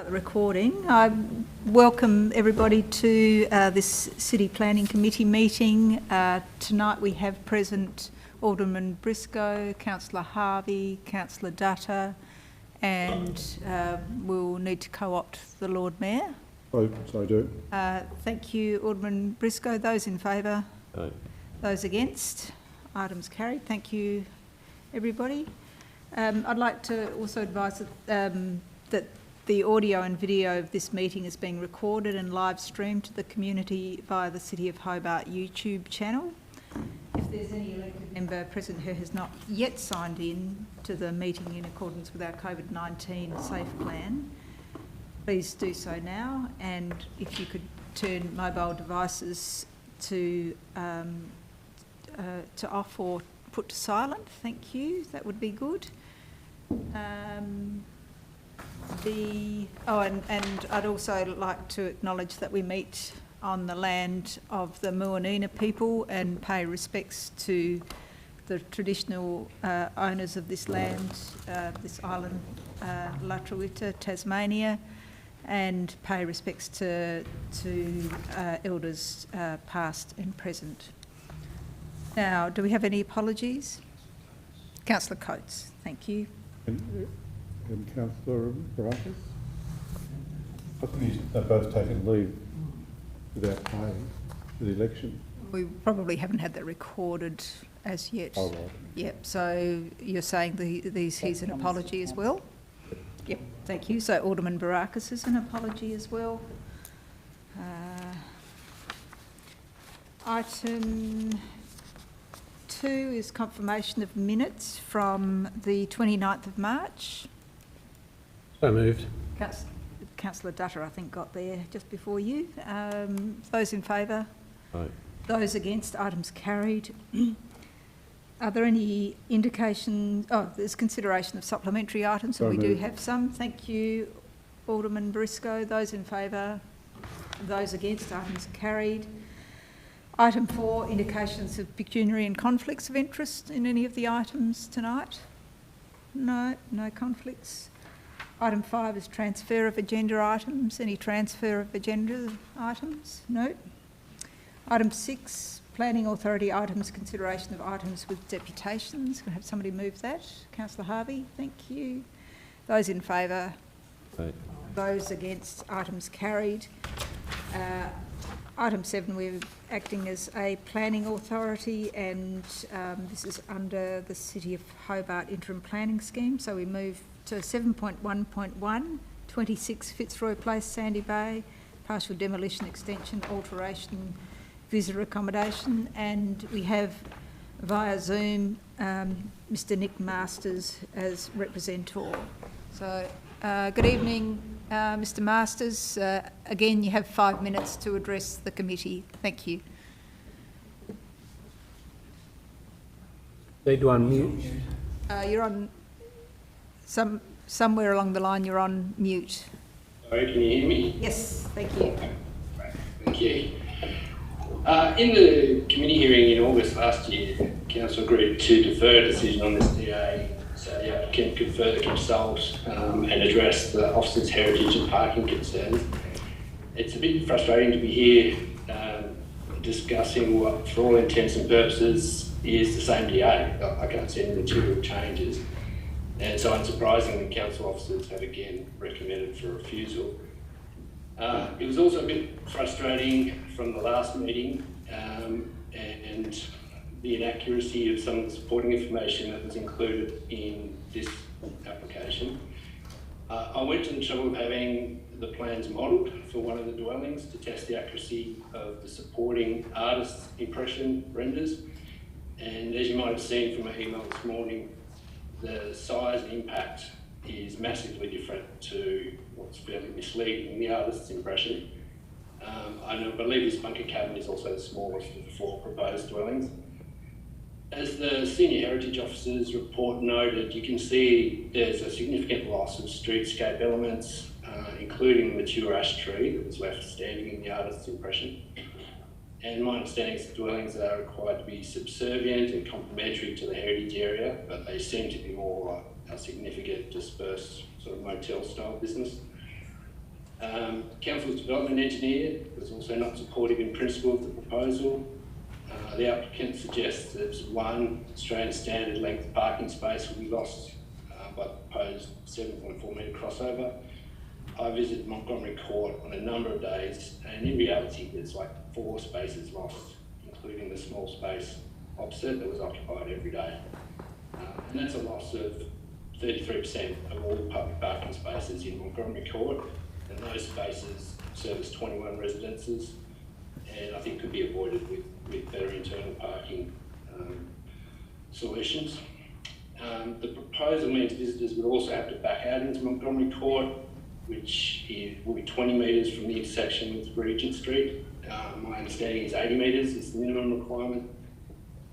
The recording. I welcome everybody to this City Planning Committee meeting. Tonight we have present Alderman Briscoe, Councillor Harvey, Councillor Dutta, and we'll need to co-opt the Lord Mayor. So I do. Thank you, Alderman Briscoe. Those in favour? Aye. Those against? Items carried. Thank you, everybody. I'd like to also advise that the audio and video of this meeting is being recorded and live streamed to the community via the City of Hobart YouTube channel. If there's any elected member present who has not yet signed in to the meeting in accordance with our COVID-19 safe plan, please do so now. And if you could turn mobile devices to off or put to silent, thank you. That would be good. And I'd also like to acknowledge that we meet on the land of the Muanina people and pay respects to the traditional owners of this land, this island, La Truita, Tasmania, and pay respects to elders past and present. Now, do we have any apologies? Councillor Coates, thank you. And Councillor Barakis? I think they've both taken leave without paying for the election. We probably haven't had that recorded as yet. Oh, right. Yep, so you're saying he's an apology as well? Yep, thank you. So Alderman Barakis is an apology as well. Item 2 is confirmation of minutes from the 29th of March. So moved. Councillor Dutta, I think, got there just before you. Those in favour? Aye. Those against? Items carried. Are there any indications? Oh, there's consideration of supplementary items, and we do have some. Thank you, Alderman Briscoe. Those in favour? Those against? Items carried. Item 4, indications of pecuniary and conflicts of interest in any of the items tonight? No conflicts. Item 5 is transfer of agenda items. Any transfer of agenda items? No. Item 6, planning authority items, consideration of items with deputations. Can I have somebody move that? Councillor Harvey, thank you. Those in favour? Aye. Those against? Items carried. Item 7, we're acting as a planning authority, and this is under the City of Hobart Interim Planning Scheme. So we move to 7.1.1, 26 Fitzroy Place, Sandy Bay, partial demolition, extension, alteration, visitor accommodation, and we have via Zoom Mr Nick Masters as representative. So good evening, Mr Masters. Again, you have 5 minutes to address the committee. Thank you. Need to unmute. You're on somewhere along the line. You're on mute. Sorry, can you hear me? Yes, thank you. Thank you. In the committee hearing in August last year, Council agreed to defer a decision on this DA so the applicant could further consult and address the officer's heritage and parking concerns. It's a bit frustrating to be here discussing what, for all intents and purposes, is the same DA. I can't see any material changes. And so unsurprisingly, council officers have again recommended for refusal. It was also a bit frustrating from the last meeting and the inaccuracy of some of the supporting information that was included in this application. I went to the trouble of having the plans modelled for one of the dwellings to test the accuracy of the supporting artist's impression renders. And as you might have seen from my email this morning, the size and impact is massively different to what's fairly misleading in the artist's impression. I believe this bunker cabin is also the smallest of the 4 proposed dwellings. As the Senior Heritage Officer's report noted, you can see there's a significant loss of streetscape elements, including the mature ash tree that was left standing in the artist's impression. And my understanding is the dwellings are required to be subservient and complementary to the heritage area, but they seem to be more like a significant dispersed sort of motel style business. Council's development engineer was also not supportive in principle of the proposal. The applicant suggests that one Australian standard length parking space will be lost by the proposed 7.4 metre crossover. I visited Montgomery Court on a number of days, and in reality there's like 4 spaces lost, including the small space opposite that was occupied every day. And that's a loss of 33% of all public parking spaces in Montgomery Court, and those spaces service 21 residences, and I think could be avoided with better internal parking solutions. The proposal means visitors would also have to back out into Montgomery Court, which will be 20 metres from the intersection with Regent Street. My understanding is 80 metres is the minimum requirement.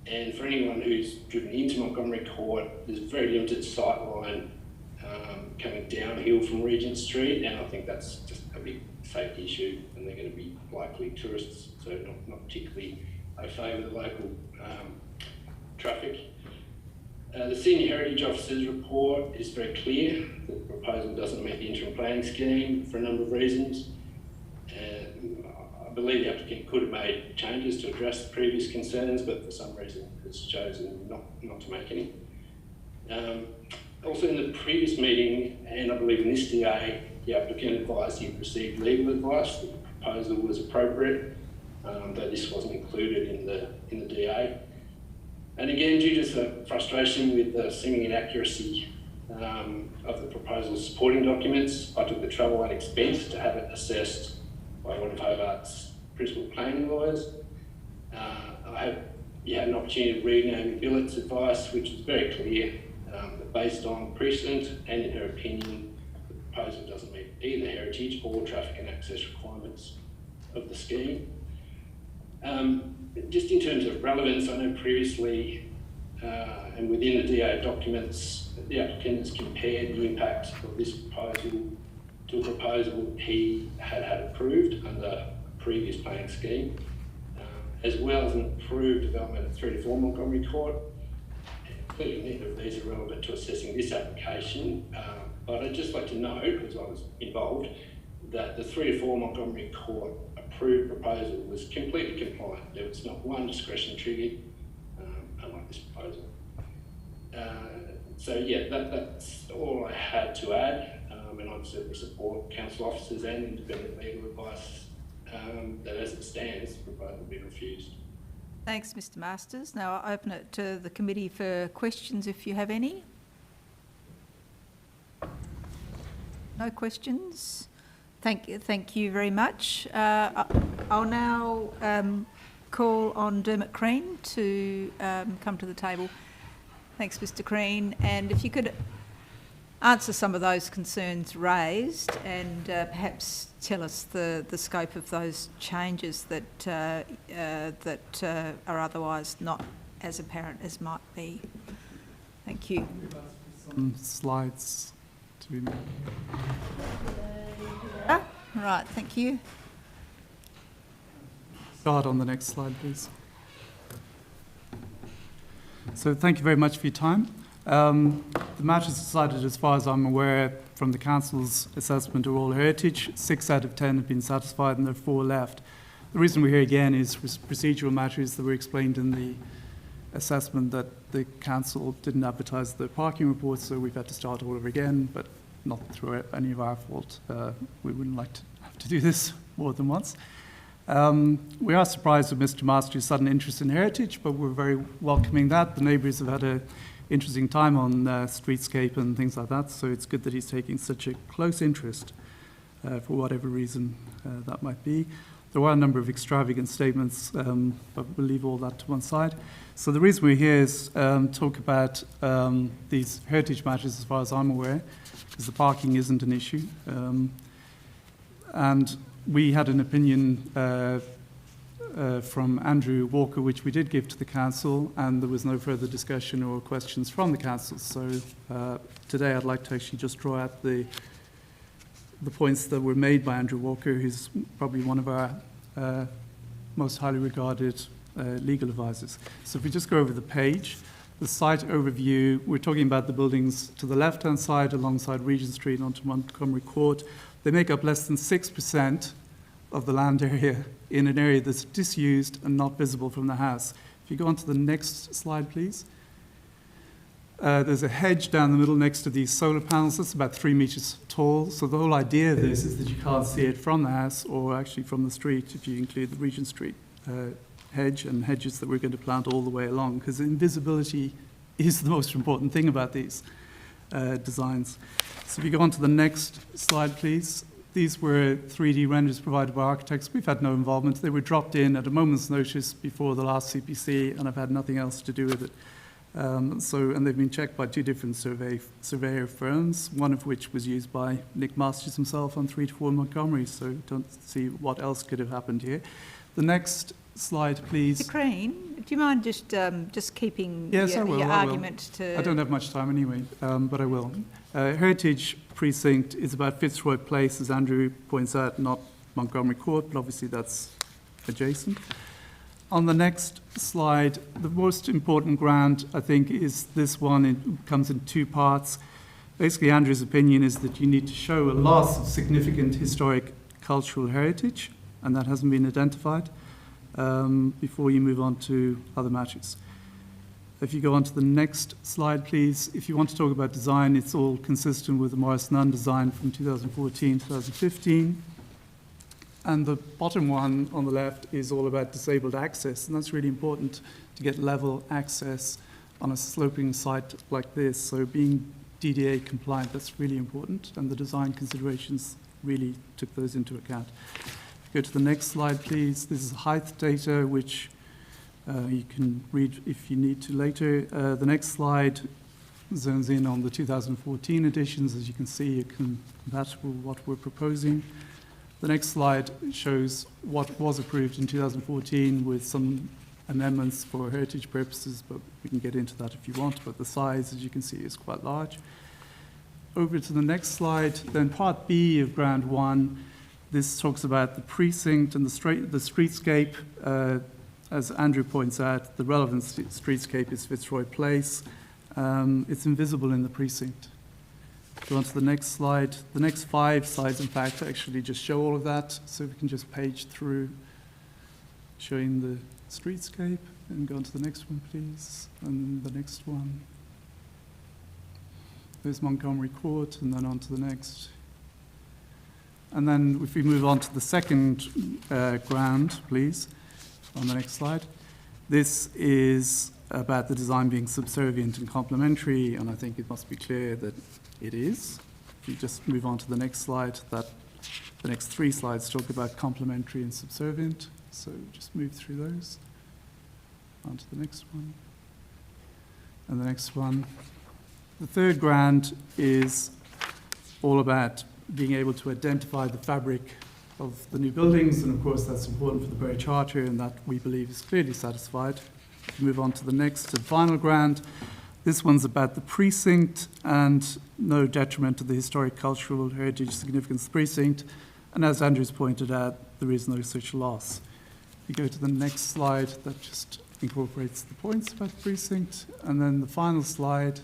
And for anyone who's driven into Montgomery Court, there's very limited sight line coming downhill from Regent Street, and I think that's just a big safety issue, and they're going to be likely tourists, so not particularly I favour the local traffic. The Senior Heritage Officer's report is very clear that the proposal doesn't meet the interim planning scheme for a number of reasons. I believe the applicant could have made changes to address the previous concerns, but for some reason has chosen not to make any. Also in the previous meeting, and I believe in this DA, the applicant advised he received legal advice that the proposal was appropriate, though this wasn't included in the DA. And again, due to some frustration with the seeming inaccuracy of the proposal's supporting documents, I took the trouble and expense to have it assessed by one of Hobart's principal planning lawyers. I hope you had an opportunity to read Naomi Billett's advice, which was very clear that based on precedent and in her opinion, the proposal doesn't meet either heritage or traffic and access requirements of the scheme. Just in terms of relevance, I know previously and within the DA documents, the applicant has compared the impact of this proposal to a proposal he had approved under a previous planning scheme, as well as an approved development of 3 to 4 Montgomery Court. Clearly neither of these are relevant to assessing this application, but I'd just like to note, because I was involved, that the 3 to 4 Montgomery Court approved proposal was completely compliant. There was not one discretion triggered, unlike this proposal. So yeah, that's all I had to add, and I'd certainly support council officers and independent legal advice that as it stands, the proposal will be refused. Thanks, Mr Masters. Now I open it to the committee for questions if you have any. No questions? Thank you very much. I'll now call on Dermot Crean to come to the table. Thanks, Mr Crean. And if you could answer some of those concerns raised and perhaps tell us the scope of those changes that are otherwise not as apparent as might be. Thank you. Some slides to be made. Right, thank you. Start on the next slide, please. So thank you very much for your time. The matters decided, as far as I'm aware, from the Council's assessment are all heritage. 6 out of 10 have been satisfied and there are 4 left. The reason we're here again is procedural matters that were explained in the assessment that the Council didn't advertise the parking report, so we've had to start all over again, but not through any of our fault. We wouldn't like to have to do this more than once. We are surprised with Mr Masters' sudden interest in heritage, but we're very welcoming that. The neighbours have had an interesting time on streetscape and things like that, so it's good that he's taking such a close interest for whatever reason that might be. There were a number of extravagant statements, but we'll leave all that to one side. So the reason we're here is talk about these heritage matters as far as I'm aware, because the parking isn't an issue. And we had an opinion from Andrew Walker, which we did give to the Council, and there was no further discussion or questions from the Council. So today I'd like to actually just draw out the points that were made by Andrew Walker, who's probably one of our most highly regarded legal advisors. So if we just go over the page, the site overview, we're talking about the buildings to the left-hand side alongside Regent Street onto Montgomery Court. They make up less than 6% of the land area in an area that's disused and not visible from the house. If you go on to the next slide, please. There's a hedge down the middle next to these solar panels. That's about 3 meters tall. So the whole idea of this is that you can't see it from the house or actually from the street if you include the Regent Street hedge and hedges that we're going to plant all the way along, because invisibility is the most important thing about these designs. So if you go on to the next slide, please. These were 3D renders provided by architects. We've had no involvement. They were dropped in at a moment's notice before the last CPC, and I've had nothing else to do with it. And they've been checked by 2 different surveyor firms, one of which was used by Nick Masters himself on 3 to 4 Montgomery, so don't see what else could have happened here. The next slide, please. Mr. Crean, do you mind just keeping Yes, your argument to... I don't have much time anyway, but I will. Heritage Precinct is about Fitzroy Place, as Andrew points out, not Montgomery Court, but obviously that's adjacent. On the next slide, the most important grant, I think, is this one. It comes in 2 parts. Basically, Andrew's opinion is that you need to show a loss of significant historic cultural heritage, and that hasn't been identified, before you move on to other matters. If you go on to the next slide, please. If you want to talk about design, it's all consistent with the Morris Nunn design from 2014, 2015. And the bottom one on the left is all about disabled access, and that's really important to get level access on a sloping site like this. So being DDA compliant, that's really important, and the design considerations really took those into account. Go to the next slide, please. This is height data, which you can read if you need to later. The next slide zones in on the 2014 editions. As you can see, it's compatible with what we're proposing. The next slide shows what was approved in 2014 with some amendments for heritage purposes, but we can get into that if you want. But the size, as you can see, is quite large. Over to the next slide, then part B of Grant 1. This talks about the precinct and the streetscape. As Andrew points out, the relevant streetscape is Fitzroy Place. It's invisible in the precinct. Go on to the next slide. The next 5 slides, in fact, actually just show all of that. So we can just page through showing the streetscape. And go on to the next one, please. And the next one. There's Montgomery Court, and then on to the next. And then if we move on to the second grant, please, on the next slide. This is about the design being subservient and complementary, and I think it must be clear that it is. If you just move on to the next slide, the next 3 slides talk about complementary and subservient, so just move through those. On to the next one. And the next one. The third grant is all about being able to identify the fabric of the new buildings, and of course that's important for the Bury Charter, and that we believe is clearly satisfied. Move on to the next and final grant. This one's about the precinct and no detriment to the historic, cultural, heritage significance of the precinct. And as Andrew's pointed out, there is no such loss. If you go to the next slide, that just incorporates the points about the precinct. And then the final slide,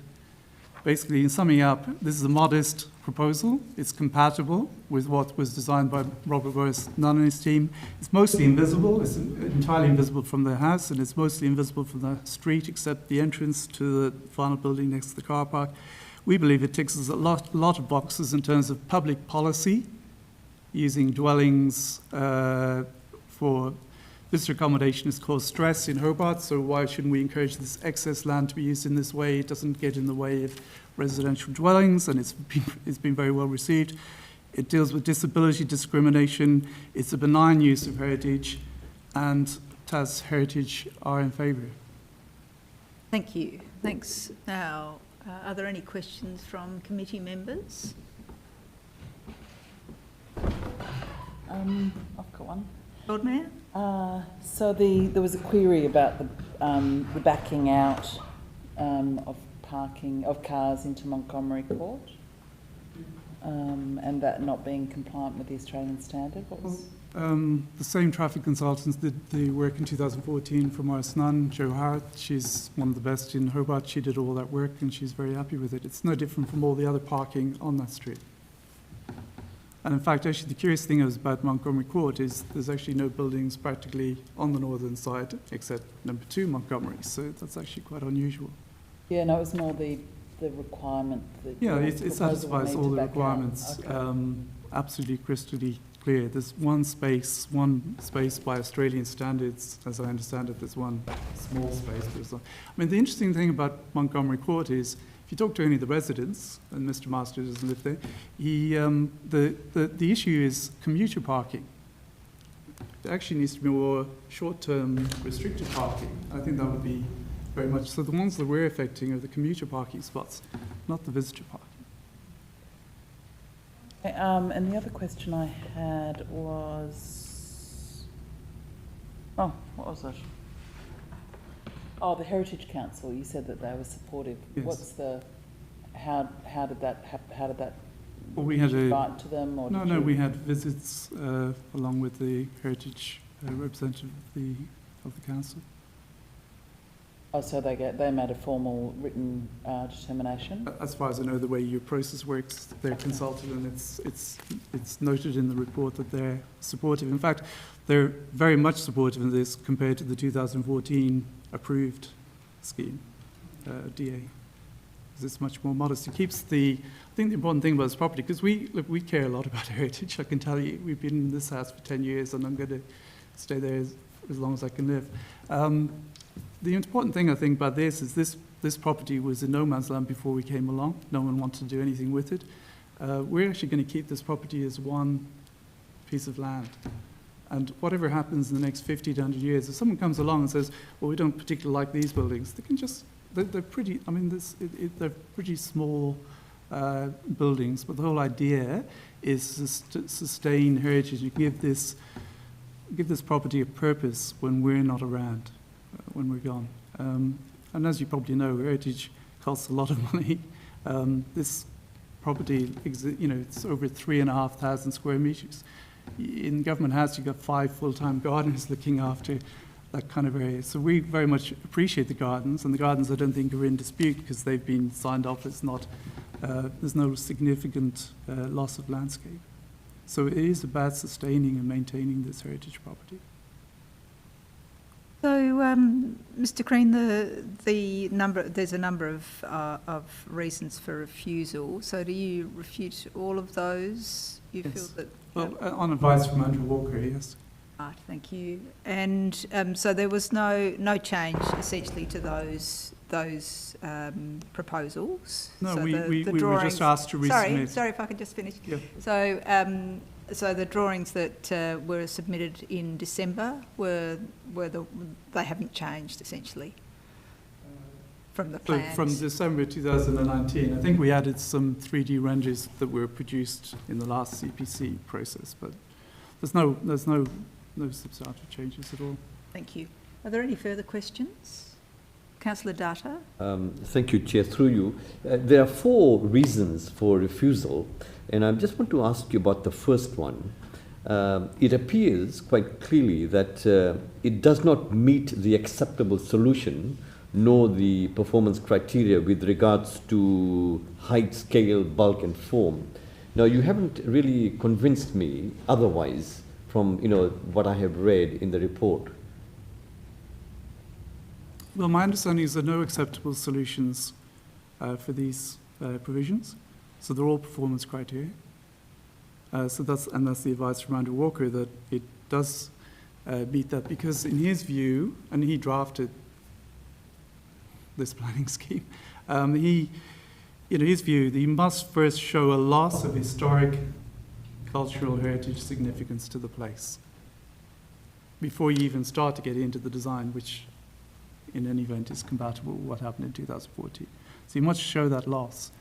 basically in summing up, this is a modest proposal. It's compatible with what was designed by Robert Morris Nunn and his team. It's mostly invisible. It's entirely invisible from the house, and it's mostly invisible from the street, except the entrance to the final building next to the car park. We believe it ticks a lot of boxes in terms of public policy, using dwellings for visitor accommodation has caused stress in Hobart, so why shouldn't we encourage this excess land to be used in this way? It doesn't get in the way of residential dwellings, and it's been very well received. It deals with disability discrimination. It's a benign use of heritage, and TAS Heritage are in favour. Thank you. Thanks. Now, are there any questions from committee members? I've got one. Lord Mayor? So there was a query about the backing out of parking of cars into Montgomery Court, and that not being compliant with the Australian standard. The same traffic consultants did the work in 2014 for Morris Nunn, Jo Hart. She's one of the best in Hobart. She did all that work and she's very happy with it. It's no different from all the other parking on that street. And in fact, actually, the curious thing is about Montgomery Court is there's actually no buildings practically on the northern side except number 2 Montgomery. So that's actually quite unusual. Yeah, no, it was more the requirement that... Yeah, your it proposal satisfies would all need the to back out. requirements. Okay. Absolutely crystally clear. There's one space by Australian standards, as I understand it. There's one small space. I mean, the interesting thing about Montgomery Court is, if you talk to any of the residents, and Mr. Master doesn't live there, the issue is commuter parking. It actually needs to be more short-term restricted parking. I think that would be very much, so the ones that we're affecting are the commuter parking spots, not the visitor parking. Okay, and the other question I had was... Oh, what was it? Oh, the Heritage Council, you said that they were supportive. Yes. What's the... How did that Well, we had did you write to them? Or did you... we had visits along with the Heritage representative of the council. Oh, so they made a formal written determination? As far as I know, the way your process works, they're consulted and it's noted in the report that they're supportive. In fact, they're very much supportive of this compared to the 2014 approved scheme, DA. Because it's much more modest. It keeps I think the important thing about this property, because we care a lot about heritage, I can tell you. We've been in this house for 10 years and I'm going to stay there as long as I can live. The important thing, I think, about this is this property was in no man's land before we came along. No one wanted to do anything with it. We're actually going to keep this property as one piece of land. And whatever happens in the next 50 to 100 years, if someone comes along and says, well, we don't particularly like these buildings, they can just, they're pretty, I mean, they're pretty small buildings, but the whole idea is to sustain heritage. You give this property a purpose when we're not around. When we're gone. And as you probably know, heritage costs a lot of money. This property, it's over 3,500 square metres. In Government House, you've got 5 full-time gardeners looking after that kind of area. So we very much appreciate the gardens, and the gardens I don't think are in dispute because they've been signed off. It's not, there's no significant loss of landscape. So it is about sustaining and maintaining this heritage property. So, Mr. Crean, there's a number of reasons for refusal. So, do you refute all of those? You Yes. feel that? Well, on advice from Andrew Walker, yes. Right, thank you. And so there was no change essentially to those proposals. No, so we were drawings, just asked to resubmit. Sorry, if I could just finish. Yeah. So the drawings that were submitted in December they haven't changed essentially from the So plans. from December 2019, I think we added some 3D renders that were produced in the last CPC process, but there's no substantive changes at all. Thank you. Are there any further questions? Councillor Data. Thank you, Chair. Through you. There are 4 reasons for refusal, and I just want to ask you about the first one. It appears quite clearly that it does not meet the acceptable solution nor the performance criteria with regards to height, scale, bulk and form. Now, you haven't really convinced me otherwise from what I have read in the report. Well, my understanding is there are no acceptable solutions for these provisions, so they're all performance criteria. So that's the advice from Andrew Walker, that it does meet that, because in his view, and he drafted this planning scheme, his view, that you must first show a loss of historic cultural heritage significance to the place before you even start to get into the design, which in any event is compatible with what happened in 2014. So you must show that loss.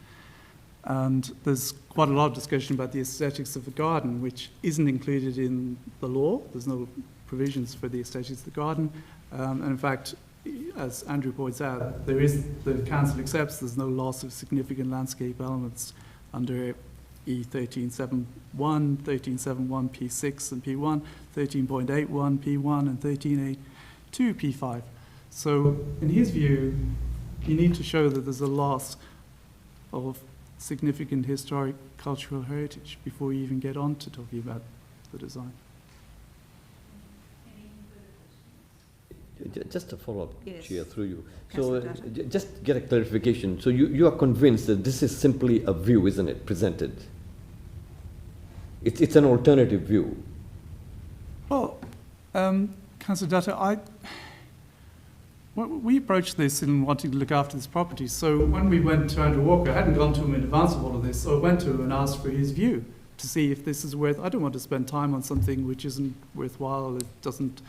And there's quite a lot of discussion about the aesthetics of the garden, which isn't included in the law. There's no provisions for the aesthetics of the garden. And in fact, as Andrew points out, the council accepts there's no loss of significant landscape elements under E13.7.1, 13.7.1 P6 and P1, 13.8.1 P1 and 13.8.2 P5. So in his view, you need to show that there's a loss of significant historic cultural heritage before you even get on to talking about the design. Just a follow-up, Yes. Chair, through you. Councillor So Dutton. just get a clarification. So you are convinced that this is simply a view, isn't it, presented? It's an alternative view. Well, Councillor Dutta, we approached this in wanting to look after this property. So when we went to Andrew Walker, I hadn't gone to him in advance of all of this, so I went to him and asked for his view to see if this is worth. I don't want to spend time on something which isn't worthwhile. It doesn't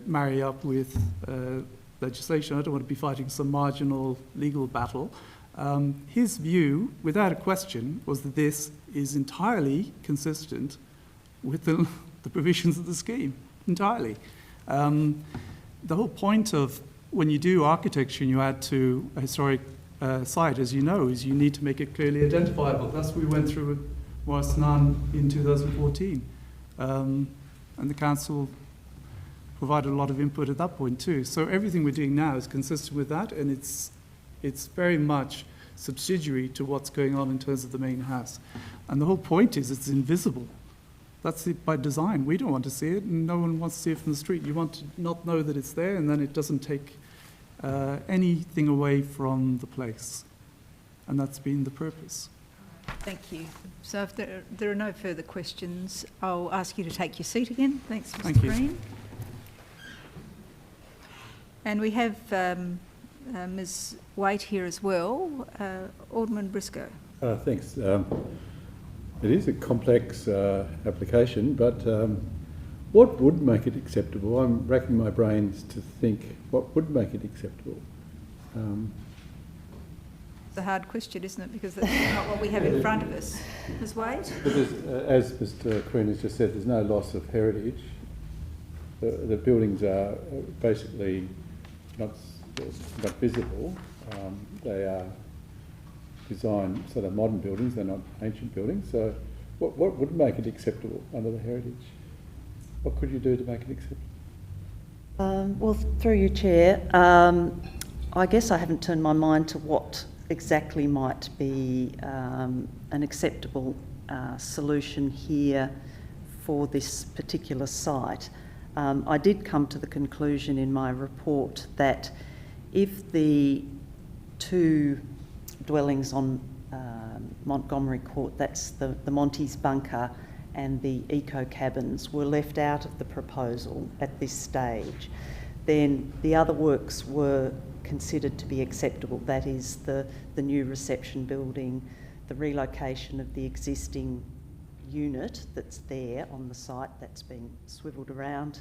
marry up with legislation. I don't want to be fighting some marginal legal battle. His view, without a question, was that this is entirely consistent with the provisions of the scheme, entirely. The whole point of when you do architecture and you add to a historic site, as you know, is you need to make it clearly identifiable. That's what we went through with Morrisnan in 2014. And the council provided a lot of input at that point too. So everything we're doing now is consistent with that, and it's very much subsidiary to what's going on in terms of the main house. And the whole point is it's invisible. That's it by design. We don't want to see it, and no one wants to see it from the street. You want to not know that it's there, and then it doesn't take anything away from the place. And that's been the purpose. Thank you. So if there are no further questions, I'll ask you to take your seat again. Thanks, Mr. Thank you. Green. And we have Ms. Waite here as well. Alderman Briscoe. Thanks. It is a complex application, but what would make it acceptable? I'm racking my brains to think what would make it acceptable. It's a hard question, isn't it? Because that's not what we have in front of us. Ms. Waite? Because, as Mr. Kroon has just said, there's no loss of heritage. The buildings are basically not visible. They are designed, so they're modern buildings, they're not ancient buildings. So what would make it acceptable under the heritage? What could you do to make it acceptable? Well, through you, Chair, I guess I haven't turned my mind to what exactly might be an acceptable solution here for this particular site. I did come to the conclusion in my report that if the two dwellings on Montgomery Court, that's the Monty's Bunker and the eco cabins, were left out of the proposal at this stage, then the other works were considered to be acceptable. That is the new reception building, the relocation of the existing unit that's there on the site that's been swivelled around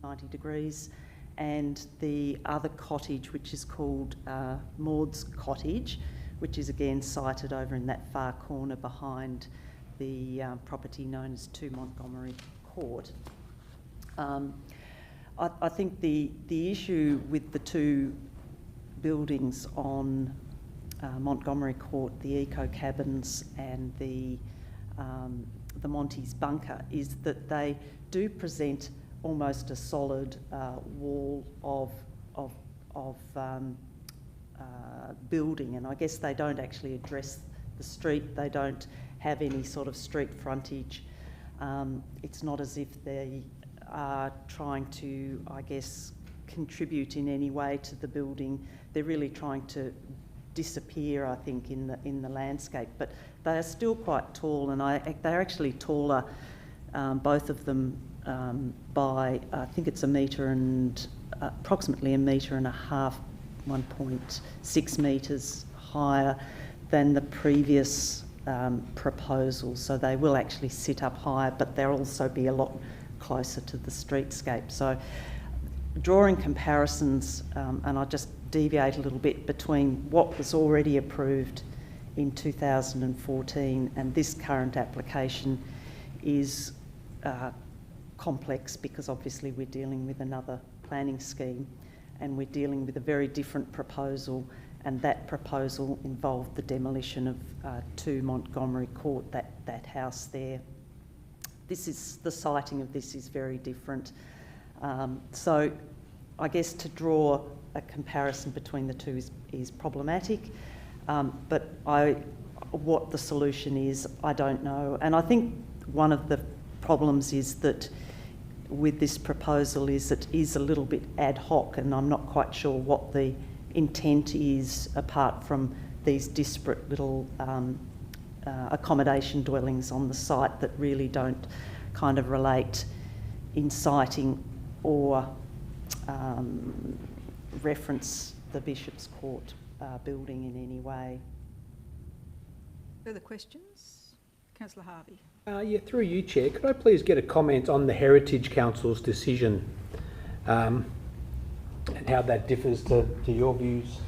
90 degrees, and the other cottage, which is called Maud's Cottage, which is again sited over in that far corner behind the property known as 2 Montgomery Court. I think the issue with the two buildings on Montgomery Court, the eco cabins and the Monty's Bunker, is that they do present almost a solid wall of building, and I guess they don't actually address the street. They don't have any sort of street frontage. It's not as if they are trying to, I guess, contribute in any way to the building. They're really trying to disappear, I think, in the landscape. But they are still quite tall, and they're actually taller, both of them, by I think it's approximately 1.5 metres, 1.6 metres higher than the previous proposal. So they will actually sit up higher, but they'll also be a lot closer to the streetscape. So drawing comparisons, and I'll just deviate a little bit between what was already approved in 2014 and this current application is complex, because obviously we're dealing with another planning scheme and we're dealing with a very different proposal and that proposal involved the demolition of 2 Montgomery Court, that house there. The siting of this is very different. So I guess to draw a comparison between the two is problematic, but what the solution is, I don't know. And I think one of the problems is that with this proposal is it is a little bit ad hoc, and I'm not quite sure what the intent is apart from these disparate little accommodation dwellings on the site that really don't kind of relate in siting or reference the Bishop's Court building in any way. Further questions? Councillor Harvey. Yeah, through you, Chair, could I please get a comment on the Heritage Council's decision and how that differs to your views?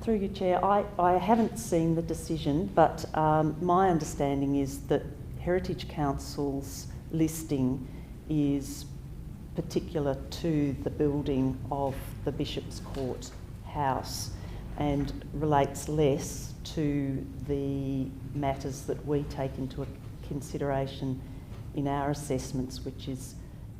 Through you, Chair, I haven't seen the decision, but my understanding is that Heritage Council's listing is particular to the building of the Bishop's Court house and relates less to the matters that we take into consideration in our assessments, which is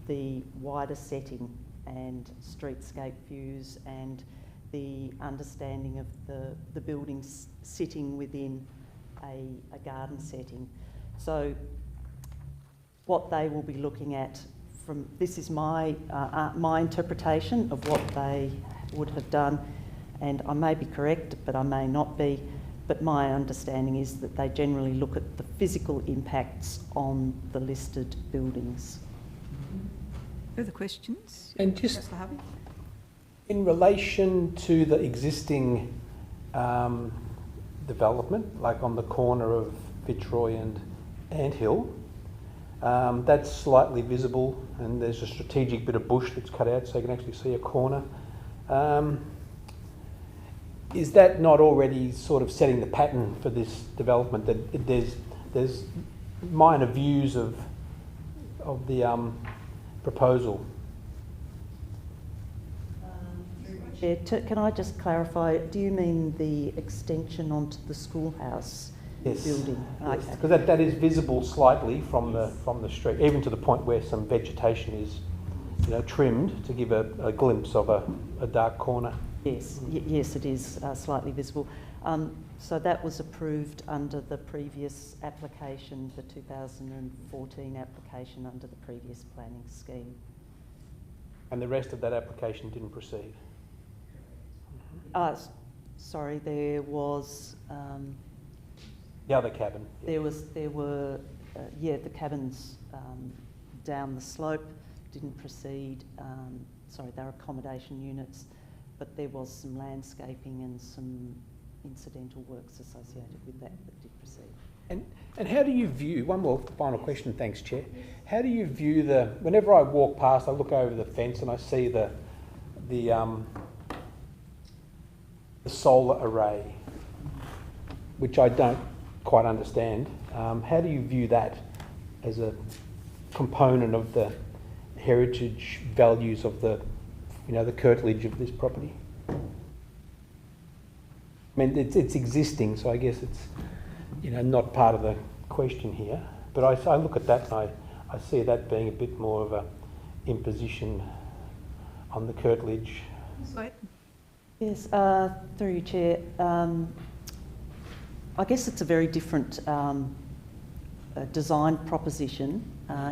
the wider setting and streetscape views and the understanding of the buildings sitting within a garden setting. So what they will be looking at this is my interpretation of what they would have done, and I may be correct, but I may not be, but my understanding is that they generally look at the physical impacts on the listed buildings. Further questions? And just Councillor Harvey. in relation to the existing development, like on the corner of Fitzroy and Anthill, that's slightly visible, and there's a strategic bit of bush that's cut out so you can actually see a corner. Is that not already sort of setting the pattern for this development, that there's minor views of the proposal? Chair, can I just clarify, do you mean the extension onto the schoolhouse building? Yes, because that is visible slightly from the street, even to the point where some vegetation is, trimmed to give a glimpse of a dark corner. Yes, yes, it is slightly visible. So that was approved under the previous application, the 2014 application under the previous planning scheme. And the rest of that application didn't proceed? Sorry, there was... the other cabin? There were the cabins down the slope didn't proceed. Sorry, they were accommodation units, but there was some landscaping and some incidental works associated with that did proceed. And how do you view, one more final question, thanks Chair, how do you view whenever I walk past, I look over the fence and I see the solar array, which I don't quite understand. How do you view that as a component of the heritage values of the curtilage of this property? I mean, it's existing, so I guess it's, not part of the question here. But I look at that and I see that being a bit more of a imposition on the curtilage. Wait. Yes, through you, Chair. I guess it's a very different design proposition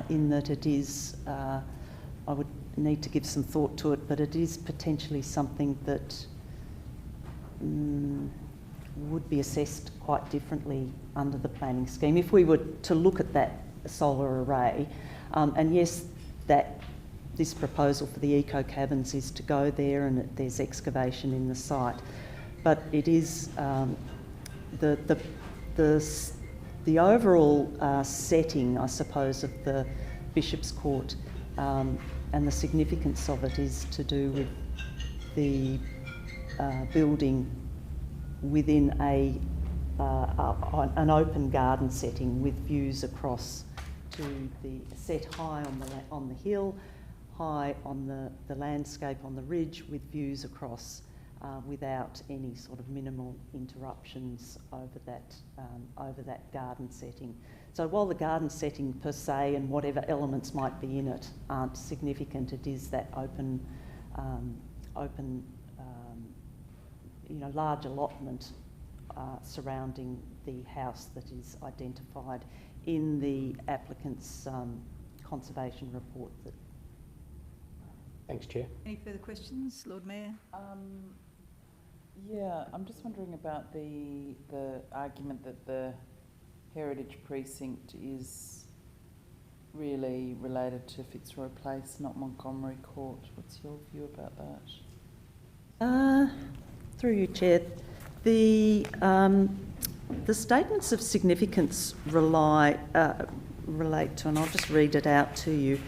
in that it is, I would need to give some thought to it, but it is potentially something that would be assessed quite differently under the planning scheme. If we were to look at that solar array, and yes, this proposal for the eco cabins is to go there and there's excavation in the site, but it is the overall setting, I suppose, of the Bishop's Court and the significance of it is to do with the building within an open garden setting with views across to set high on the hill, high on the landscape on the ridge with views across without any sort of minimal interruptions over that garden setting. So while the garden setting per se and whatever elements might be in it aren't significant, it is that open, large allotment surrounding the house that is identified in the applicant's conservation report. Thanks, Chair. Any further questions, Lord Mayor? Yeah, I'm just wondering about the argument that the heritage precinct is really related to Fitzroy Place, not Montgomery Court. What's your view about that? Through you, Chair, the statements of significance relate to, and I'll just read it out to you,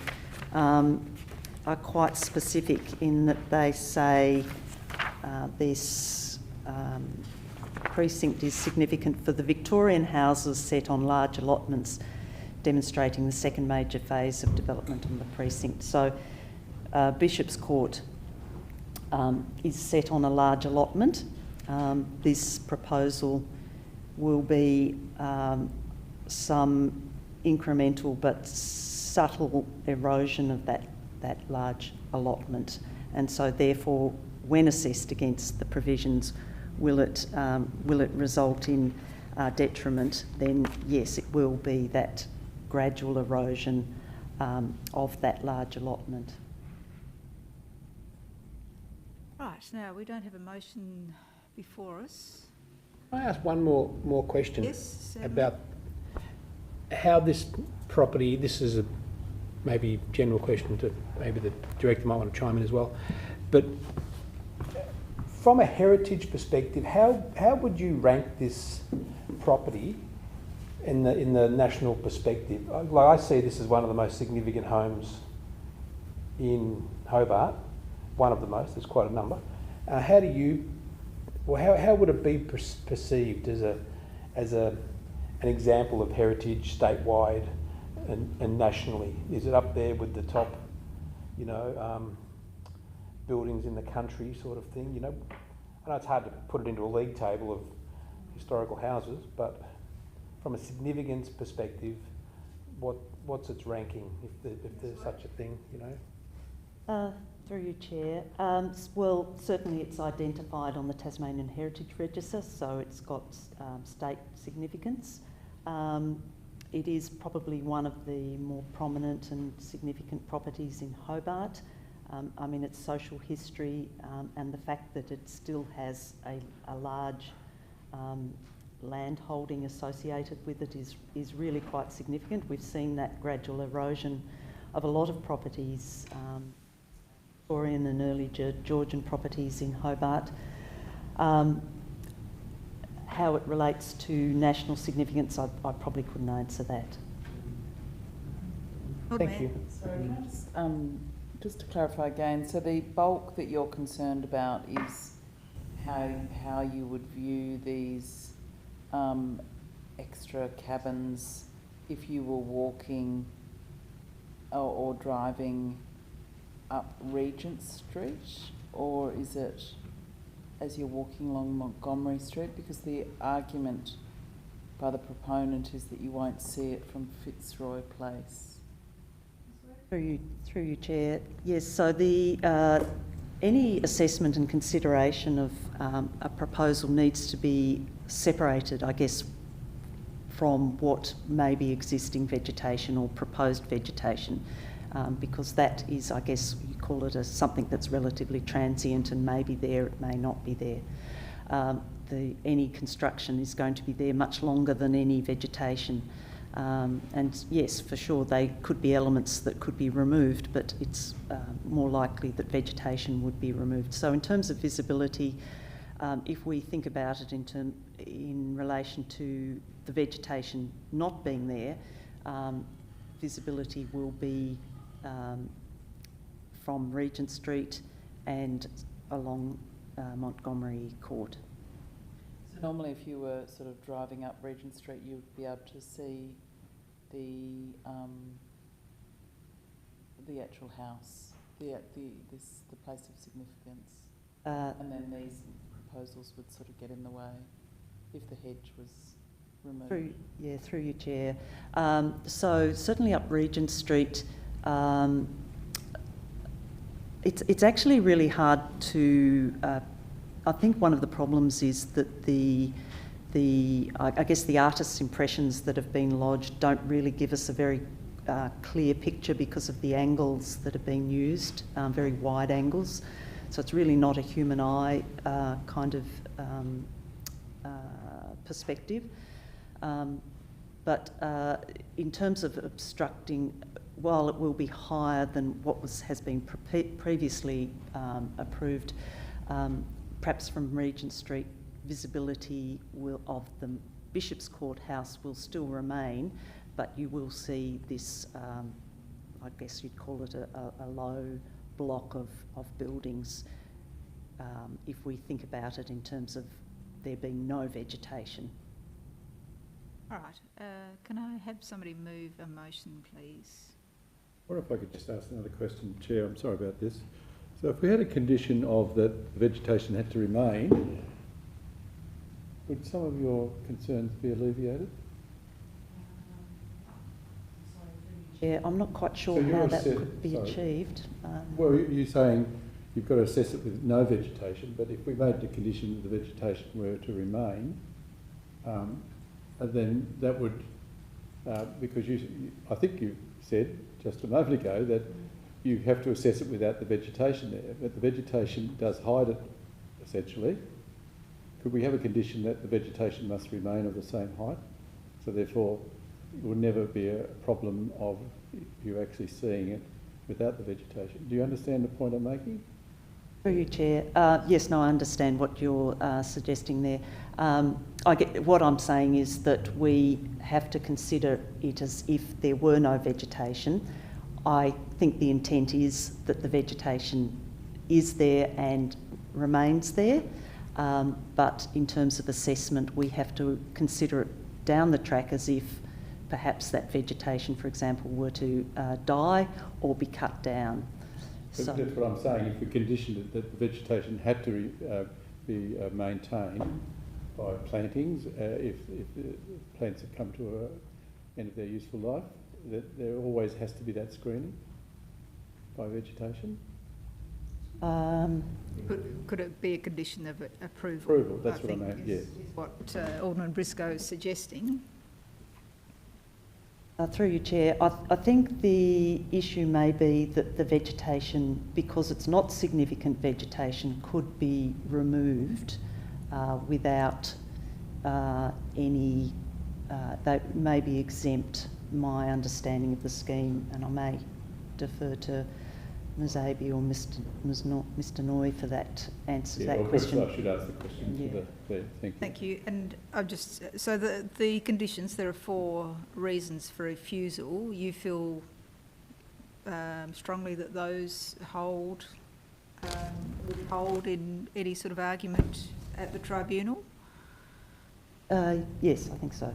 are quite specific in that they say this precinct is significant for the Victorian houses set on large allotments, demonstrating the second major phase of development on the precinct. So Bishop's Court is set on a large allotment. This proposal will be some incremental but subtle erosion of that large allotment, and so therefore when assessed against the provisions, will it result in detriment, then yes, it will be that gradual erosion of that large allotment. Right, now we don't have a motion before us. Can I ask one more question? Yes, about how this property, this is a maybe general question to maybe the director might want to chime in as well, but from a heritage perspective, how would you rank this property in the national perspective? Like, I see this as one of the most significant homes in Hobart, one of the most. There's quite a number. How would it be perceived as an example of heritage statewide and nationally? Is it up there with the top, buildings in the country sort of thing? I know it's hard to put it into a league table of historical houses, but from a significance perspective, what's its ranking, if there's such a thing, Through you, Chair. Well, certainly it's identified on the Tasmanian Heritage Register, so it's got state significance. It is probably one of the more prominent and significant properties in Hobart. Its social history and the fact that it still has a large land holding associated with it is really quite significant. We've seen that gradual erosion of a lot of properties, Victorian and early Georgian properties in Hobart. How it relates to national significance, I probably couldn't answer that. Thank you. Sorry, just to clarify again, so the bulk that you're concerned about is how you would view these extra cabins if you were walking or driving up Regent Street, or is it as you're walking along Montgomery Street? Because the argument by the proponent is that you won't see it from Fitzroy Place. Through you, Chair. Yes, so the any assessment and consideration of a proposal needs to be separated, I guess, from what may be existing vegetation or proposed vegetation, because that is, I guess, you call it something that's relatively transient and may be there, it may not be there. Any construction is going to be there much longer than any vegetation. And yes, for sure, they could be elements that could be removed, but it's more likely that vegetation would be removed. So in terms of visibility, if we think about it in relation to the vegetation not being there, visibility will be from Regent Street and along Montgomery Court. So normally if you were sort of driving up Regent Street, you would be able to see the actual house, the place of significance. And then these proposals would sort of get in the way if the hedge was removed. Through you, Chair. So certainly up Regent Street, it's actually really hard to. I think one of the problems is that I guess the artist's impressions that have been lodged don't really give us a very clear picture because of the angles that are being used, very wide angles. So it's really not a human eye kind of perspective. But in terms of obstructing, while it will be higher than what has been previously approved, perhaps from Regent Street, visibility of the Bishop's Courthouse will still remain, but you will see this, I guess you'd call it a low block of buildings, if we think about it in terms of there being no vegetation. All right. Can I have somebody move a motion, please? Or if I could just ask another question, Chair, I'm sorry about this. So if we had a condition of that vegetation had to remain, would some of your concerns be alleviated? Yeah, I'm not quite sure So how that could be achieved. Well, you're saying you've got to assess it with no vegetation, but if we made the condition that the vegetation were to remain, then that would, because I think you said just a moment ago that you have to assess it without the vegetation there, but the vegetation does hide it, essentially. Could we have a condition that the vegetation must remain of the same height? So therefore, it would never be a problem of you actually seeing it without the vegetation. Do you understand the point I'm making? Through you, Chair. Yes, no, I understand what you're suggesting there. What I'm saying is that we have to consider it as if there were no vegetation. I think the intent is that the vegetation is there and remains there, but in terms of assessment, we have to consider it down the track as if perhaps that vegetation, for example, were to die or be cut down. So So, that's what I'm saying. If we conditioned it that the vegetation had to be maintained by plantings, if the plants have come to an end of their useful life, that there always has to be that screening by vegetation. Could it be a condition of approval? Approval, that's what I meant, yes. Is what Alderman Briscoe is suggesting. through you, Chair, I think the issue may be that the vegetation, because it's not significant vegetation, could be removed without any, they may be exempt, my understanding of the scheme, and I may defer to Ms Aby or Mr Noy for that answer to that question. I should ask the question. Yeah. Thank you. Thank you. And I've just, so the conditions, there are 4 reasons for refusal. You feel strongly that those would hold in any sort of argument at the tribunal? Yes, I think so.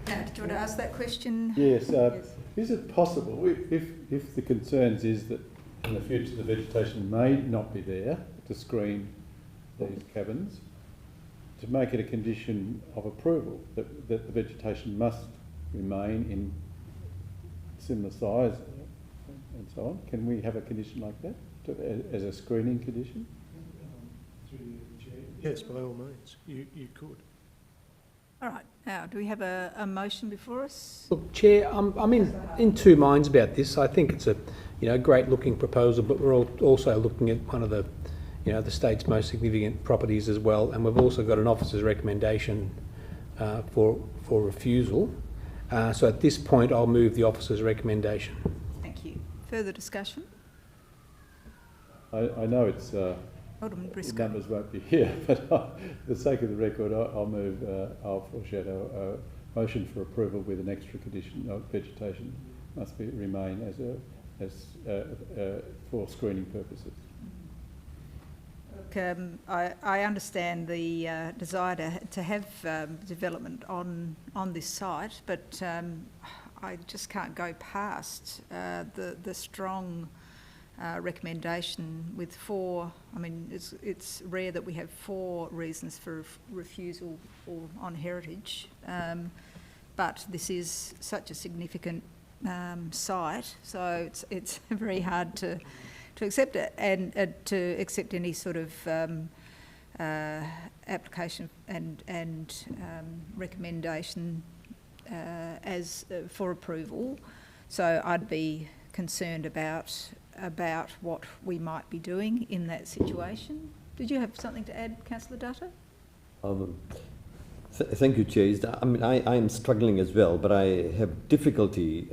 Now, did you want to ask that question? Yes. Yes. Is it possible, if the concerns is that in the future the vegetation may not be there to screen these cabins, to make it a condition of approval that the vegetation must remain in similar size and so on? Can we have a condition like that as a screening condition? Yes, by all means, you could. All right. Now, do we have a motion before us? Look, Chair, I'm in 2 minds about this. I think it's a great looking proposal, but we're also looking at one of the the state's most significant properties as well, and we've also got an officer's recommendation for refusal. So at this point, I'll move the officer's recommendation. Thank you. Further discussion? I know it's Alderman the Briscoe. numbers won't be here, but for the sake of the record, I'll foreshadow a motion for approval with an extra condition of vegetation must remain for screening purposes. Look, I understand the desire to have development on this site, but I just can't go past the strong recommendation with 4. I mean, it's rare that we have 4 reasons for refusal or on heritage, but this is such a significant site, so it's very hard to accept it and to accept any sort of application and recommendation as for approval. So I'd be concerned about what we might be doing in that situation. Did you have something to add, Councillor Dutta? Thank you, Chair. I mean, I am struggling as well, but I have difficulty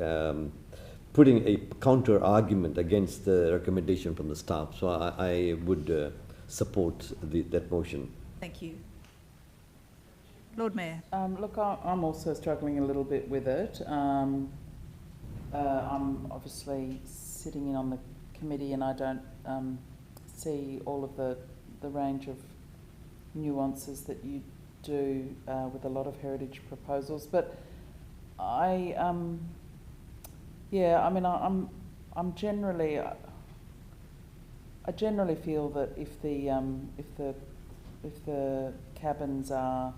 putting a counter argument against the recommendation from the staff. So I would support that motion. Thank you. Lord Mayor. Look, I'm also struggling a little bit with it. I'm obviously sitting in on the committee, and I don't see all of the range of nuances that you do with a lot of heritage proposals. But I generally feel that if the cabins are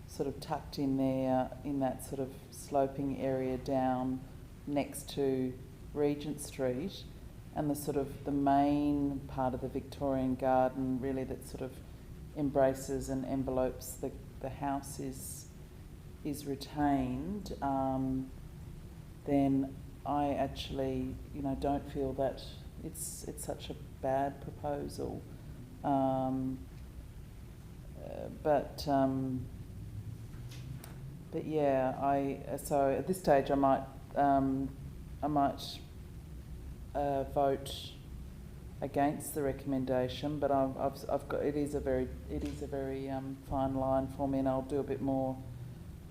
sort of tucked in there in that sort of sloping area down next to Regent Street, and the main part of the Victorian garden really that sort of embraces and envelopes the house is retained, then I actually don't feel that it's such a bad proposal. But yeah, so at this stage I might vote against the recommendation, but I've got it is a very fine line for me, and I'll do a bit more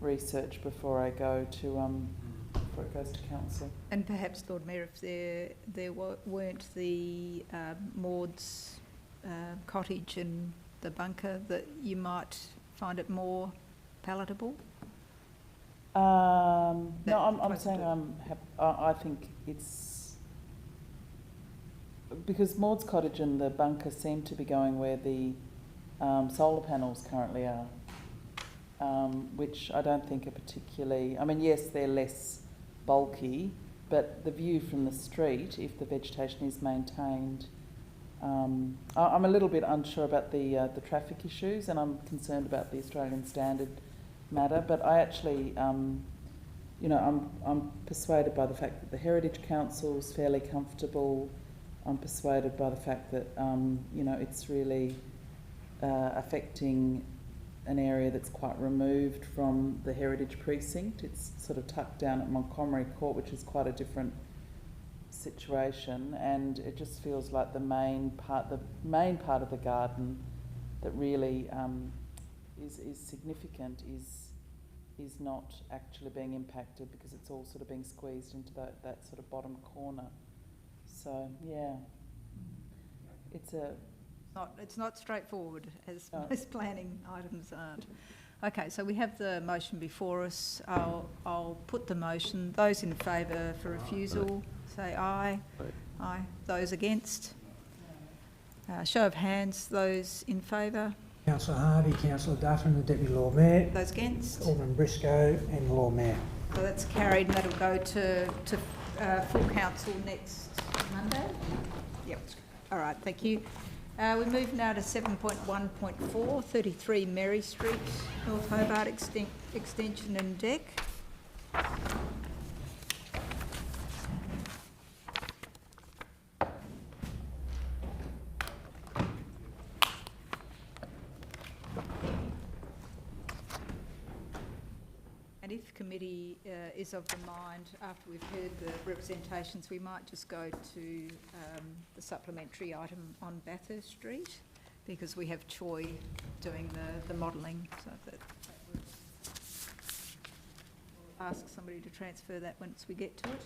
research before I go to before it goes to council. And perhaps, Lord Mayor, if there weren't the Maud's cottage and the bunker, that you might find it more palatable. No, I'm saying I think it's because Maud's cottage and the bunker seem to be going where the solar panels currently are, which I don't think are particularly. I mean, yes, they're less bulky, but the view from the street, if the vegetation is maintained, I'm a little bit unsure about the traffic issues, and I'm concerned about the Australian standard matter. But I actually, I'm persuaded by the fact that the Heritage Council is fairly comfortable. I'm persuaded by the fact that it's really affecting an area that's quite removed from the heritage precinct. It's sort of tucked down at Montgomery Court, which is quite a different situation, and it just feels like the main part of the garden that really is significant is not actually being impacted, because it's all sort of being squeezed into that sort of bottom corner. So yeah, it's not straightforward, as most planning items aren't. Okay, so we have the motion before us. I'll put the motion. Those in favour for refusal, say aye. Aye. Those against? Show of hands. Those in favour? Councillor Harvey, Councillor Dutton, the Deputy Lord Mayor. Those against? Alderman Briscoe and the Lord Mayor. So that's carried, and that'll go to full council next Monday? Yep. All right, thank you. We move now to 7.1.4, 33 Mary Street, North Hobart Extension and Deck. And if committee is of the mind, after we've heard the representations, we might just go to the supplementary item on Bathurst Street, because we have Choi doing the modelling. So that we'll ask somebody to transfer that once we get to it.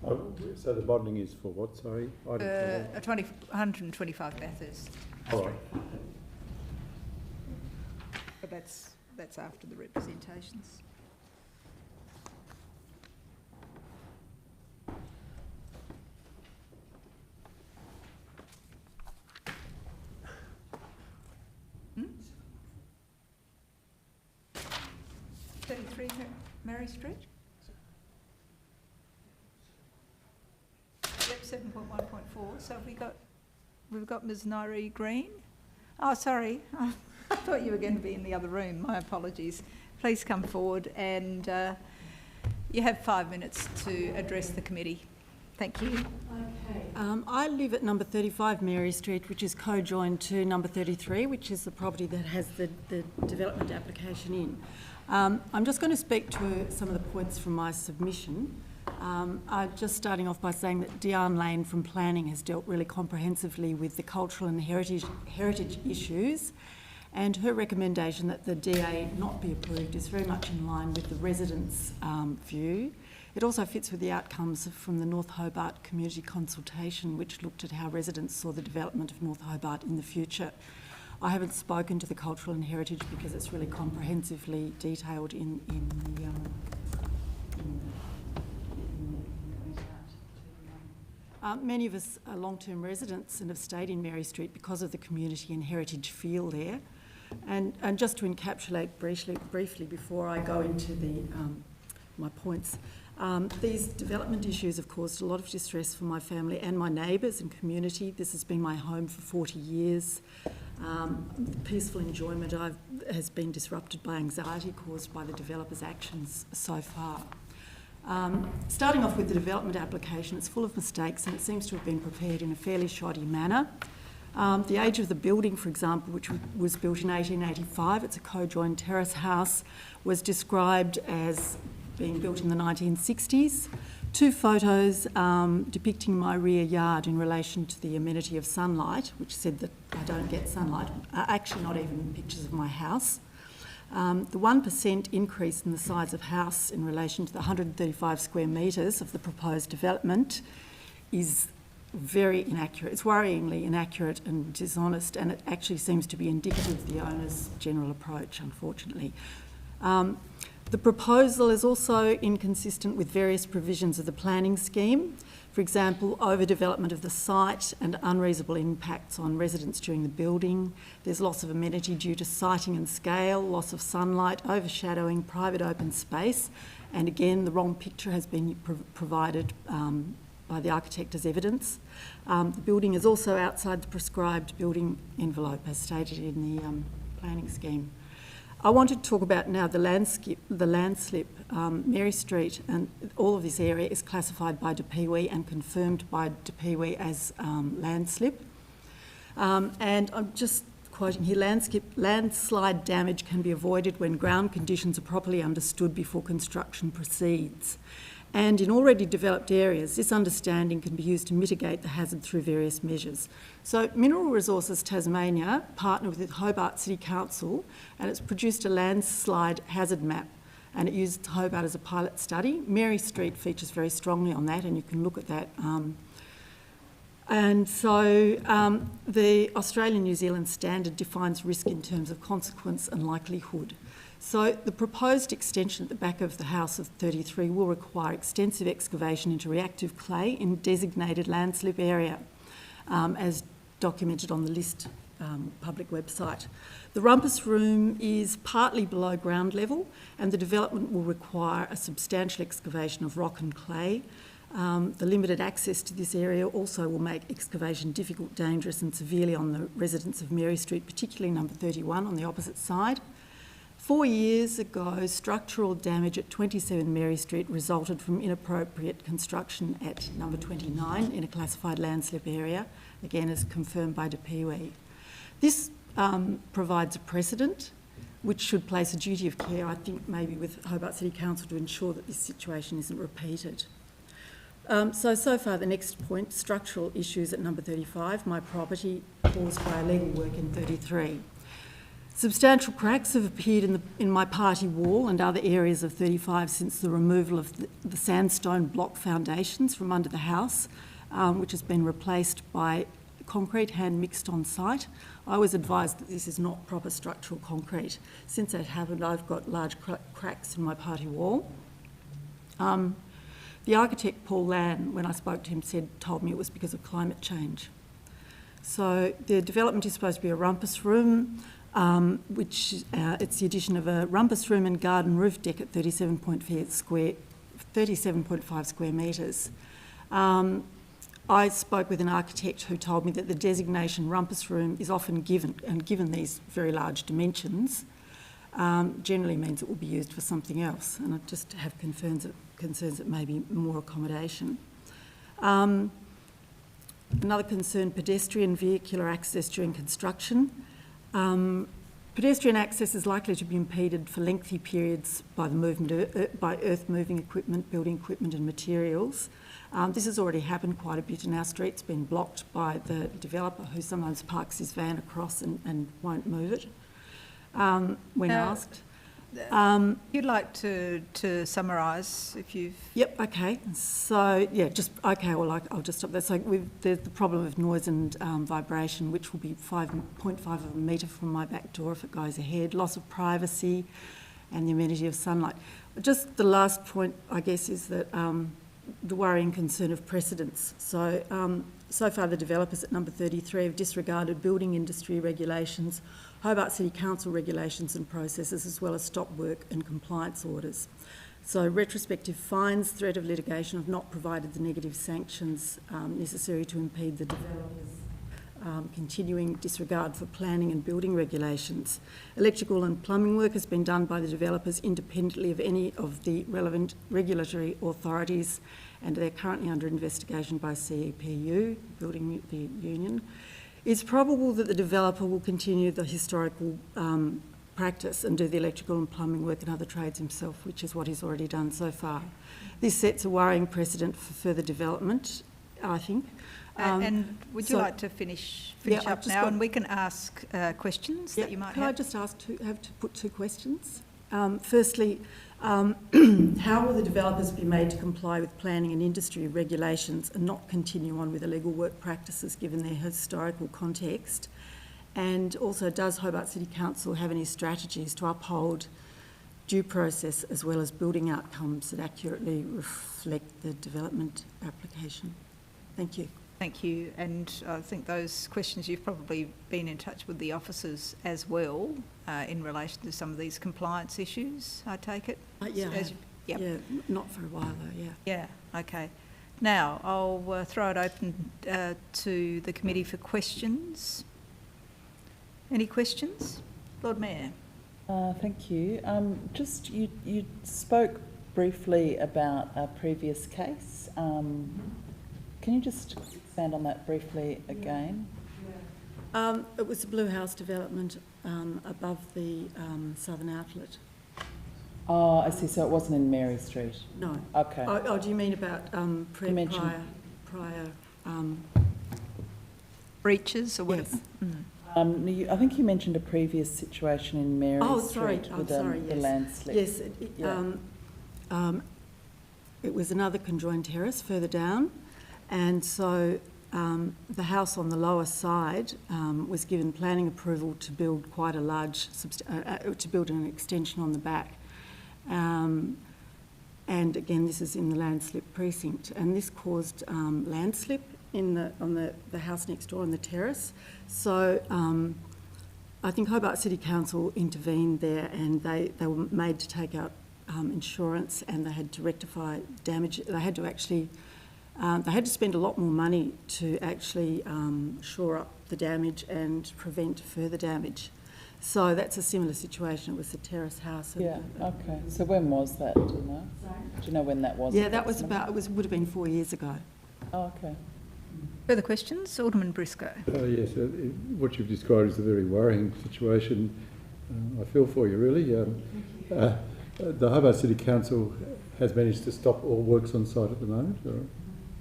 Oh, so the modelling is for what, sorry? 125 Bathurst All Street. right. But that's after the representations. 33 Mary Street? Yep, 7.1.4. So we've got Ms. Nairi Green. Oh, sorry. I thought you were going to be in the other room. My apologies. Please come forward, and you have 5 minutes to address the committee. Thank you. Okay. I live at number 35 Mary Street, which is co-joined to number 33, which is the property that has the development application in. I'm just going to speak to some of the points from my submission. Just starting off by saying that Diane Lane from Planning has dealt really comprehensively with the cultural and heritage issues, and her recommendation that the DA not be approved is very much in line with the residents' view. It also fits with the outcomes from the North Hobart community consultation, which looked at how residents saw the development of North Hobart in the future. I haven't spoken to the cultural and heritage because it's really comprehensively detailed in the many of us are long-term residents and have stayed in Mary Street because of the community and heritage feel there. And just to encapsulate briefly before I go into my points, these development issues have caused a lot of distress for my family and my neighbours and community. This has been my home for 40 years. The peaceful enjoyment has been disrupted by anxiety caused by the developers' actions so far. Starting off with the development application, it's full of mistakes and it seems to have been prepared in a fairly shoddy manner. The age of the building, for example, which was built in 1885, it's a co-joined terrace house, was described as being built in the 1960s. 2 photos depicting my rear yard in relation to the amenity of sunlight, which said that I don't get sunlight, are actually not even pictures of my house. The 1% increase in the size of house in relation to the 135 square metres of the proposed development is very inaccurate. It's worryingly inaccurate and dishonest, and it actually seems to be indicative of the owner's general approach, unfortunately. The proposal is also inconsistent with various provisions of the planning scheme. For example, overdevelopment of the site and unreasonable impacts on residents during the building. There's loss of amenity due to siting and scale, loss of sunlight, overshadowing private open space, and again, the wrong picture has been provided by the architect as evidence. The building is also outside the prescribed building envelope as stated in the planning scheme. I wanted to talk about now the landslip. Mary Street and all of this area is classified by DPWE and confirmed by DPWE as landslip. And I'm just quoting here, landslide damage can be avoided when ground conditions are properly understood before construction proceeds. And in already developed areas, this understanding can be used to mitigate the hazard through various measures. So Mineral Resources Tasmania partnered with Hobart City Council and it's produced a landslide hazard map, and it used Hobart as a pilot study. Mary Street features very strongly on that, and you can look at that. And so the Australian-New Zealand standard defines risk in terms of consequence and likelihood. So the proposed extension at the back of the house of 33 will require extensive excavation into reactive clay in designated landslip area, as documented on the LIST public website. The rumpus room is partly below ground level, and the development will require a substantial excavation of rock and clay. The limited access to this area also will make excavation difficult, dangerous and severely on the residents of Mary Street, particularly number 31 on the opposite side. 4 years ago, structural damage at 27 Mary Street resulted from inappropriate construction at number 29 in a classified landslip area, again as confirmed by DPWE. This provides a precedent which should place a duty of care, I think maybe with Hobart City Council, to ensure that this situation isn't repeated. So far the next point, structural issues at number 35, my property caused by illegal work in 33. Substantial cracks have appeared in my party wall and other areas of 35 since the removal of the sandstone block foundations from under the house, which has been replaced by concrete hand mixed on site. I was advised that this is not proper structural concrete. Since that happened, I've got large cracks in my party wall. The architect, Paul Lan, when I spoke to him, told me it was because of climate change. So the development is supposed to be a rumpus room. The which it's the addition of a rumpus room and garden roof deck at 37.5 square metres. I spoke with an architect who told me that the designation rumpus room is often given, and given these very large dimensions, generally means it will be used for something else, and I just have concerns that maybe more accommodation. Another concern, pedestrian vehicular access during construction. Pedestrian access is likely to be impeded for lengthy periods by the movement by earth-moving equipment, building equipment and materials. This has already happened quite a bit in our street. It's been blocked by the developer, who sometimes parks his van across and won't move it when asked. You'd like to summarise if you've... Yep, okay. So, yeah, I'll just stop there. So there's the problem of noise and vibration, which will be 5.5 of a metre from my back door if it goes ahead. Loss of privacy and the amenity of sunlight. Just the last point, I guess, is that the worrying concern of precedents. So, so far the developers at number 33 have disregarded building industry regulations, Hobart City Council regulations and processes, as well as stop work and compliance orders. So retrospective fines, threat of litigation have not provided the negative sanctions necessary to impede the developers' continuing disregard for planning and building regulations. Electrical and plumbing work has been done by the developers independently of any of the relevant regulatory authorities, and they're currently under investigation by CEPU, Building the Union. It's probable that the developer will continue the historical practice and do the electrical and plumbing work and other trades himself, which is what he's already done so far. This sets a worrying precedent for further development, I think. And would you like to finish up now, and we can ask questions that you might have? Can I just ask to put two questions? Firstly, how will the developers be made to comply with planning and industry regulations and not continue on with illegal work practices given their historical context? And also, does Hobart City Council have any strategies to uphold due process as well as building outcomes that accurately reflect the development application? Thank you. Thank you. And I think those questions, you've probably been in touch with the officers as well in relation to some of these compliance issues, I take it? Yeah, yeah, not for a while though, yeah. Yeah, okay. Now, I'll throw it open to the committee for questions. Any questions? Lord Mayor. Thank you. Just you spoke briefly about a previous case. Can you just expand on that briefly again? It was a blue house development above the southern outlet. Oh, I see. So it wasn't in Mary Street? No. Okay. Oh, do you mean about prior breaches or whatever? Yes. I think you mentioned a previous situation in Mary Street with the landslip. Yes, it was another conjoined terrace further down, and so the house on the lower side was given planning approval to build quite a large, to build an extension on the back. And again, this is in the landslip precinct, and this caused landslip on the house next door on the terrace. So I think Hobart City Council intervened there, and they were made to take out insurance, and they had to rectify damage. They had to actually spend a lot more money to actually shore up the damage and prevent further damage. So that's a similar situation. It was a terrace house. Yeah. Okay. So when was that? Do you know? Sorry? Do you know when that was? Yeah, that was would have been 4 years ago. Oh, okay. Further questions? Alderman Briscoe. Yes, what you've described is a very worrying situation. I feel for you, really. The Hobart City Council has managed to stop all works on site at the moment? Or?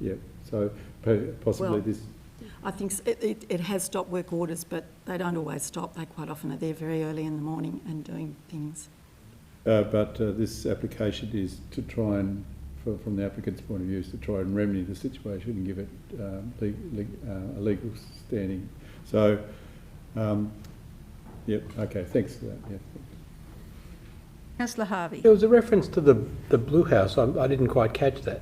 Yeah, so possibly this... I think it has stopped work orders, but they don't always stop. They quite often are there very early in the morning and doing things. But this application is to try and, from the applicant's point of view, is to try and remedy the situation and give it a legal standing. So, yep, okay, thanks for that. Yeah. Councillor Harvey. There was a reference to the blue house. I didn't quite catch that.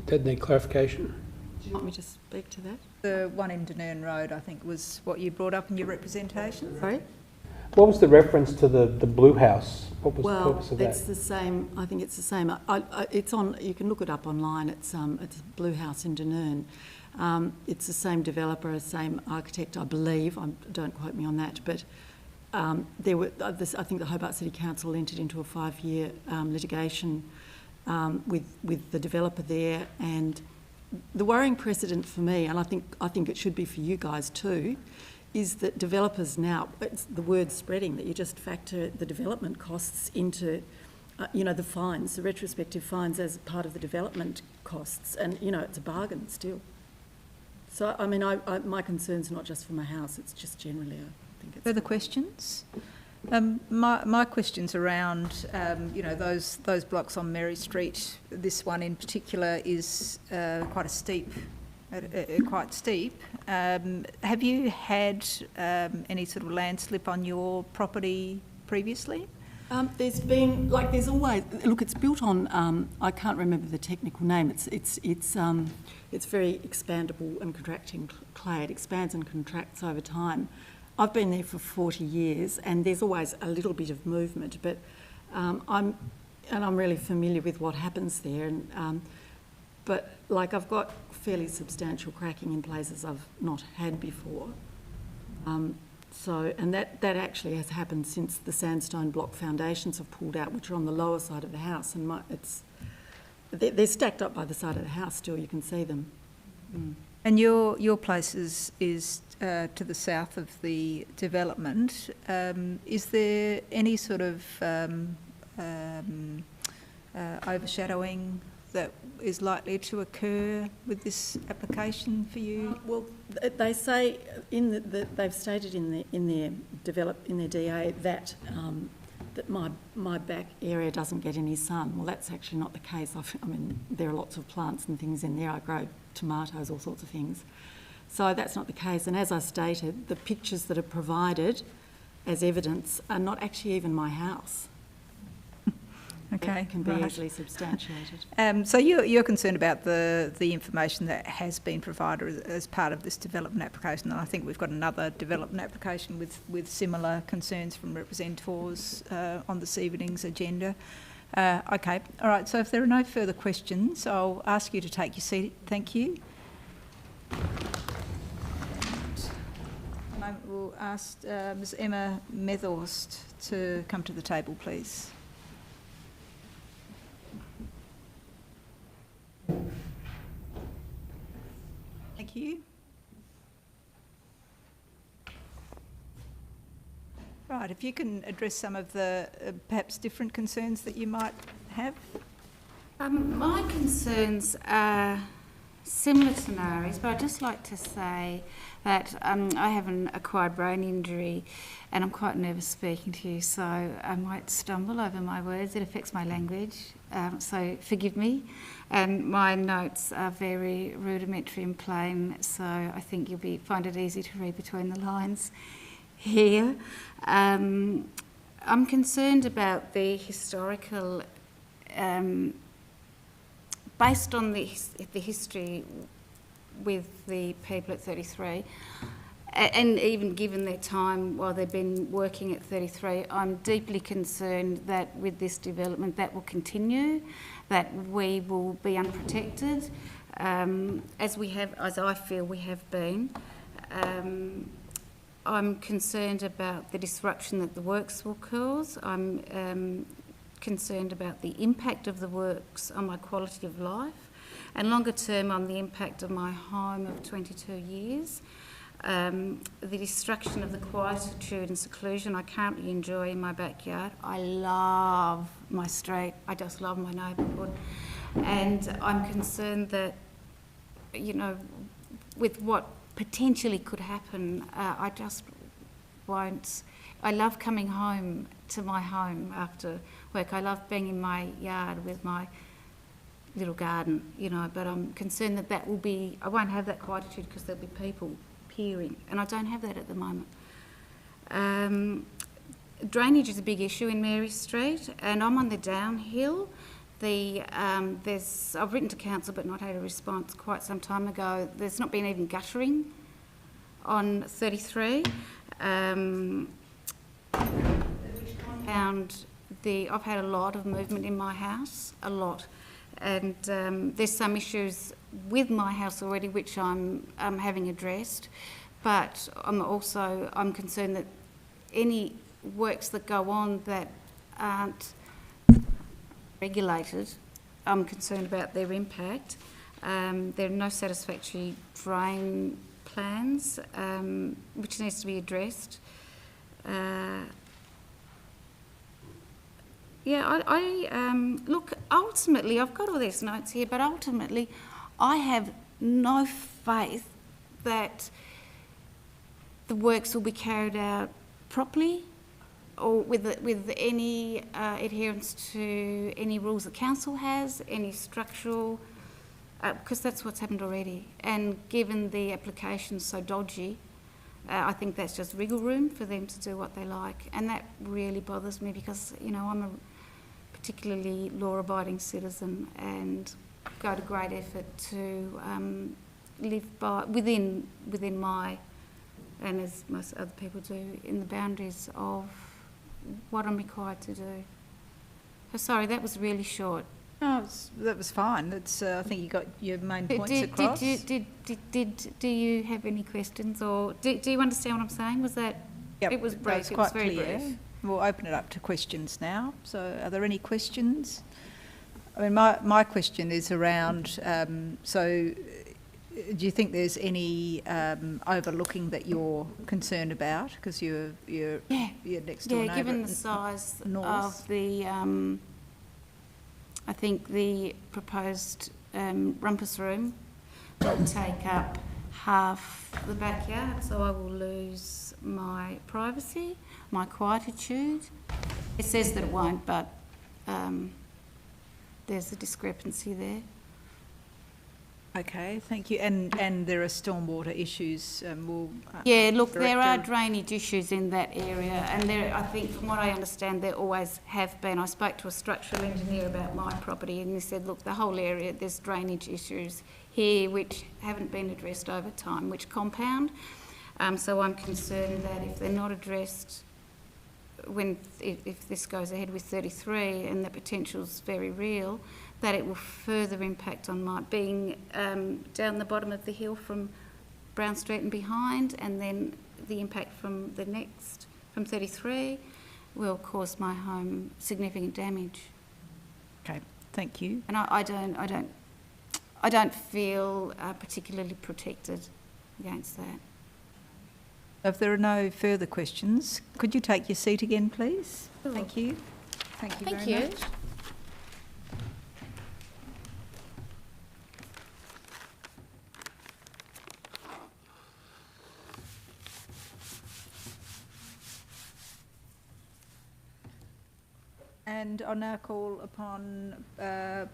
Did need clarification? Do you want me to speak to that? The one in Dunern Road, I think, was what you brought up in your representation. Sorry? What was the reference to the blue house? What was the purpose of that? It's the same. I think it's the same. It's on. You can look it up online. It's a blue house in Dunern. It's the same developer, same architect, I believe. Don't quote me on that, but there were. I think the Hobart City Council entered into a 5-year litigation with the developer there, and the worrying precedent for me, and I think it should be for you guys too, is that developers now, it's the word spreading, that you just factor the development costs into, the fines, the retrospective fines as part of the development costs, and it's a bargain still. So I mean, my concern's not just for my house; it's just generally. I think it's further questions. My question's around, those blocks on Mary Street. This one in particular is quite steep. Have you had any sort of landslip on your property previously? There's always, look, it's built on, I can't remember the technical name, it's very expandable and contracting clay. It expands and contracts over time. I've been there for 40 years and there's always a little bit of movement, but I'm really familiar with what happens there. But I've got fairly substantial cracking in places I've not had before. And that actually has happened since the sandstone block foundations have pulled out, which are on the lower side of the house, and they're stacked up by the side of the house still. You can see them. Mm. And your place is to the south of the development. Is there any sort of overshadowing that is likely to occur with this application for you? Well, they say they've stated in their DA that that my back area doesn't get any sun. Well, that's actually not the case. I mean, there are lots of plants and things in there. I grow tomatoes, all sorts of things. So that's not the case. And as I stated, the pictures that are provided as evidence are not actually even my house. Okay, it can be easily substantiated. So you're concerned about the information that has been provided as part of this development application, and I think we've got another development application with similar concerns from representatives on this evening's agenda. Okay, all right, so if there are no further questions, I'll ask you to take your seat. Thank you. We'll ask Ms. Emma Methorst to come to the table, please. Thank you. Right, if you can address some of the perhaps different concerns that you might have. My concerns are similar to Nari's, but I'd just like to say that I have an acquired brain injury and I'm quite nervous speaking to you, so I might stumble over my words. It affects my language, so forgive me. And my notes are very rudimentary and plain, so I think you'll find it easy to read between the lines here. I'm concerned about the historical, based on the history with the people at 33, and even given their time while they've been working at 33, I'm deeply concerned that with this development that will continue, that we will be unprotected, as I feel we have been. I'm concerned about the disruption that the works will cause. I'm concerned about the impact of the works on my quality of life, and longer term on the impact of my home of 22 years. The destruction of the quietude and seclusion I currently enjoy in my backyard. I love my street, I just love my neighbourhood, and I'm concerned that, with what potentially could happen, I just won't. I love coming home to my home after work. I love being in my yard with my little garden, but I'm concerned that I won't have that quietude because there'll be people peering, and I don't have that at the moment. Drainage is a big issue in Mary Street, and I'm on the downhill. I've written to council but not had a response quite some time ago. There's not been even guttering on 33. I've had a lot of movement in my house, a lot. And there's some issues with my house already which I'm having addressed, but I'm concerned that any works that go on that aren't regulated, I'm concerned about their impact. There are no satisfactory drain plans, which needs to be addressed. Look, ultimately, I've got all these notes here, but ultimately, I have no faith that the works will be carried out properly or with any adherence to any rules the council has, any structural, because that's what's happened already. And given the application's so dodgy, I think that's just wriggle room for them to do what they like. And that really bothers me because, you know, I'm a particularly law-abiding citizen and go to great effort to live by within my, and as most other people do, in the boundaries of what I'm required to do. So sorry, that was really short. No, that was fine. That's, I think you got your main points across. Do you have any questions, or do you understand what I'm saying? Was that, Yep, it was brief, that was it was quite very clear. brief. We'll open it up to questions now. So are there any questions? I mean, my question is around, so do you think there's any overlooking that you're concerned about? Because you're next door neighbour. Yeah, given the size north. of the, I think the proposed rumpus room will take up half the backyard, so I will lose my privacy, my quietude. It says that it won't, but there's a discrepancy there. Okay, thank you. And there are stormwater issues. Yeah, look, there are Director- drainage issues in that area, and there, I think, from what I understand, there always have been. I spoke to a structural engineer about my property, and he said, look, the whole area, there's drainage issues here which haven't been addressed over time, which compound. So I'm concerned that if they're not addressed, if this goes ahead with 33 and the potential's very real, that it will further impact on my being down the bottom of the hill from Brown Street and behind, and then the impact from the next, from 33, will cause my home significant damage. Okay, thank you. And I don't feel particularly protected against that. If there are no further questions, could you take your seat again, please? Sure. Thank you. Thank you Thank very you. much. And I'll now call upon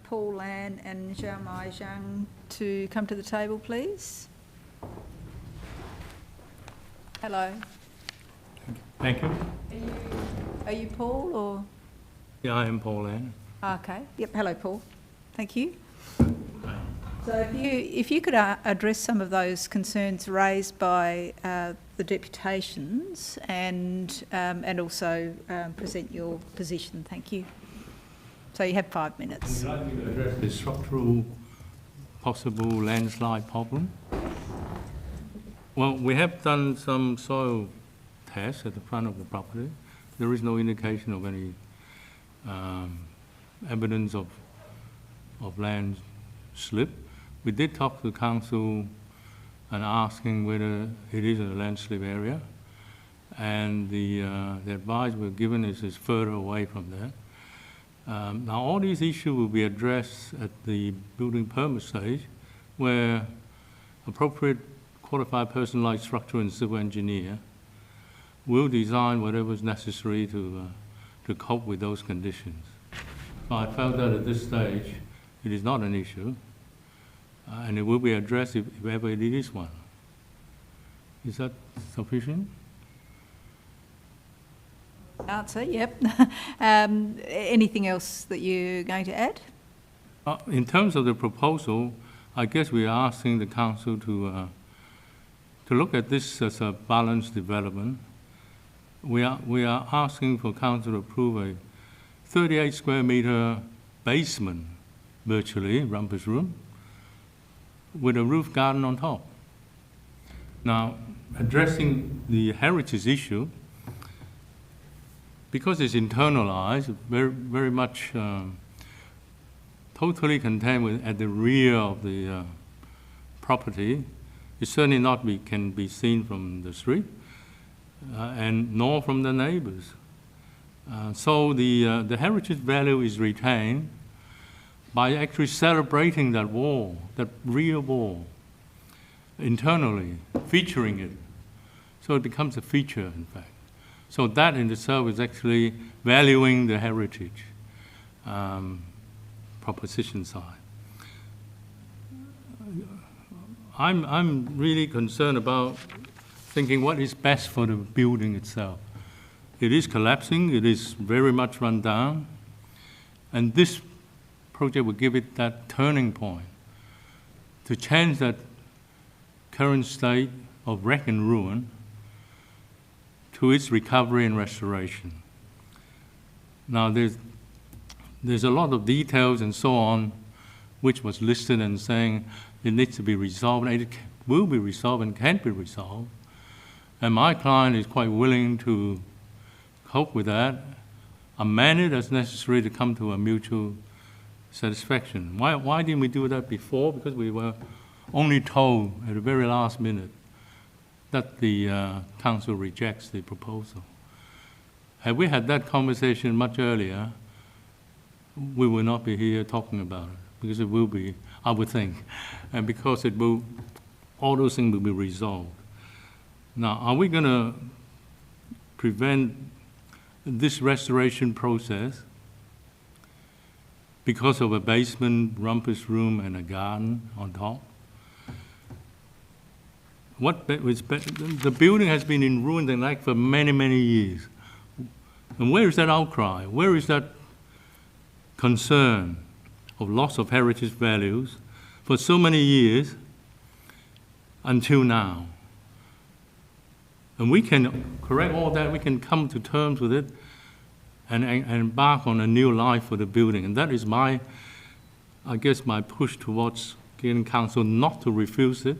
Paul Lan and Xiaomai Zhang to come to the table, please. Hello. Thank you. Are you Paul or? Yeah, I am Paul Ann. Okay. Yep. Hello, Paul. Thank you. So if you could address some of those concerns raised by the deputations and also present your position. Thank you. So you have 5 minutes. Would you like me to address the structural possible landslide problem? Well, we have done some soil tests at the front of the property. There is no indication of any evidence of land slip. We did talk to the council and asking whether it is a landslip area, and the advice we're given is further away from there. Now, all these issues will be addressed at the building permit stage, where appropriate qualified person like structural and civil engineer will design whatever is necessary to cope with those conditions. So I felt that at this stage it is not an issue, and it will be addressed if ever it is one. Is that sufficient? Answer, yep. Anything else that you're going to add? In terms of the proposal, I guess we are asking the council to look at this as a balanced development. We are asking for council to approve a 38 square meter basement, virtually, rumpus room, with a roof garden on top. Now, addressing the heritage issue, because it's internalized, very much totally contained at the rear of the property, it certainly can be seen from the street, and nor from the neighbors. So the heritage value is retained by actually celebrating that wall, that rear wall, internally, featuring it. So it becomes a feature, in fact. So that in itself is actually valuing the heritage proposition side. I'm really concerned about thinking what is best for the building itself. It is collapsing, it is very much run down, and this project will give it that turning point to change that current state of wreck and ruin to its recovery and restoration. Now, there's a lot of details and so on, which was listed and saying it needs to be resolved, and it will be resolved and can be resolved. And my client is quite willing to cope with that, amend it as necessary to come to a mutual satisfaction. Why didn't we do that before? Because we were only told at the very last minute that the council rejects the proposal. Had we had that conversation much earlier, we will not be here talking about it, because it will be, I would think, and because it will, all those things will be resolved. Now, are we going to prevent this restoration process because of a basement, rumpus room, and a garden on top? The building has been in ruin and neglect for many, many years. And where is that outcry? Where is that concern of loss of heritage values for so many years until now? And we can correct all that, we can come to terms with it and embark on a new life for the building. And that is my push towards getting council not to refuse it.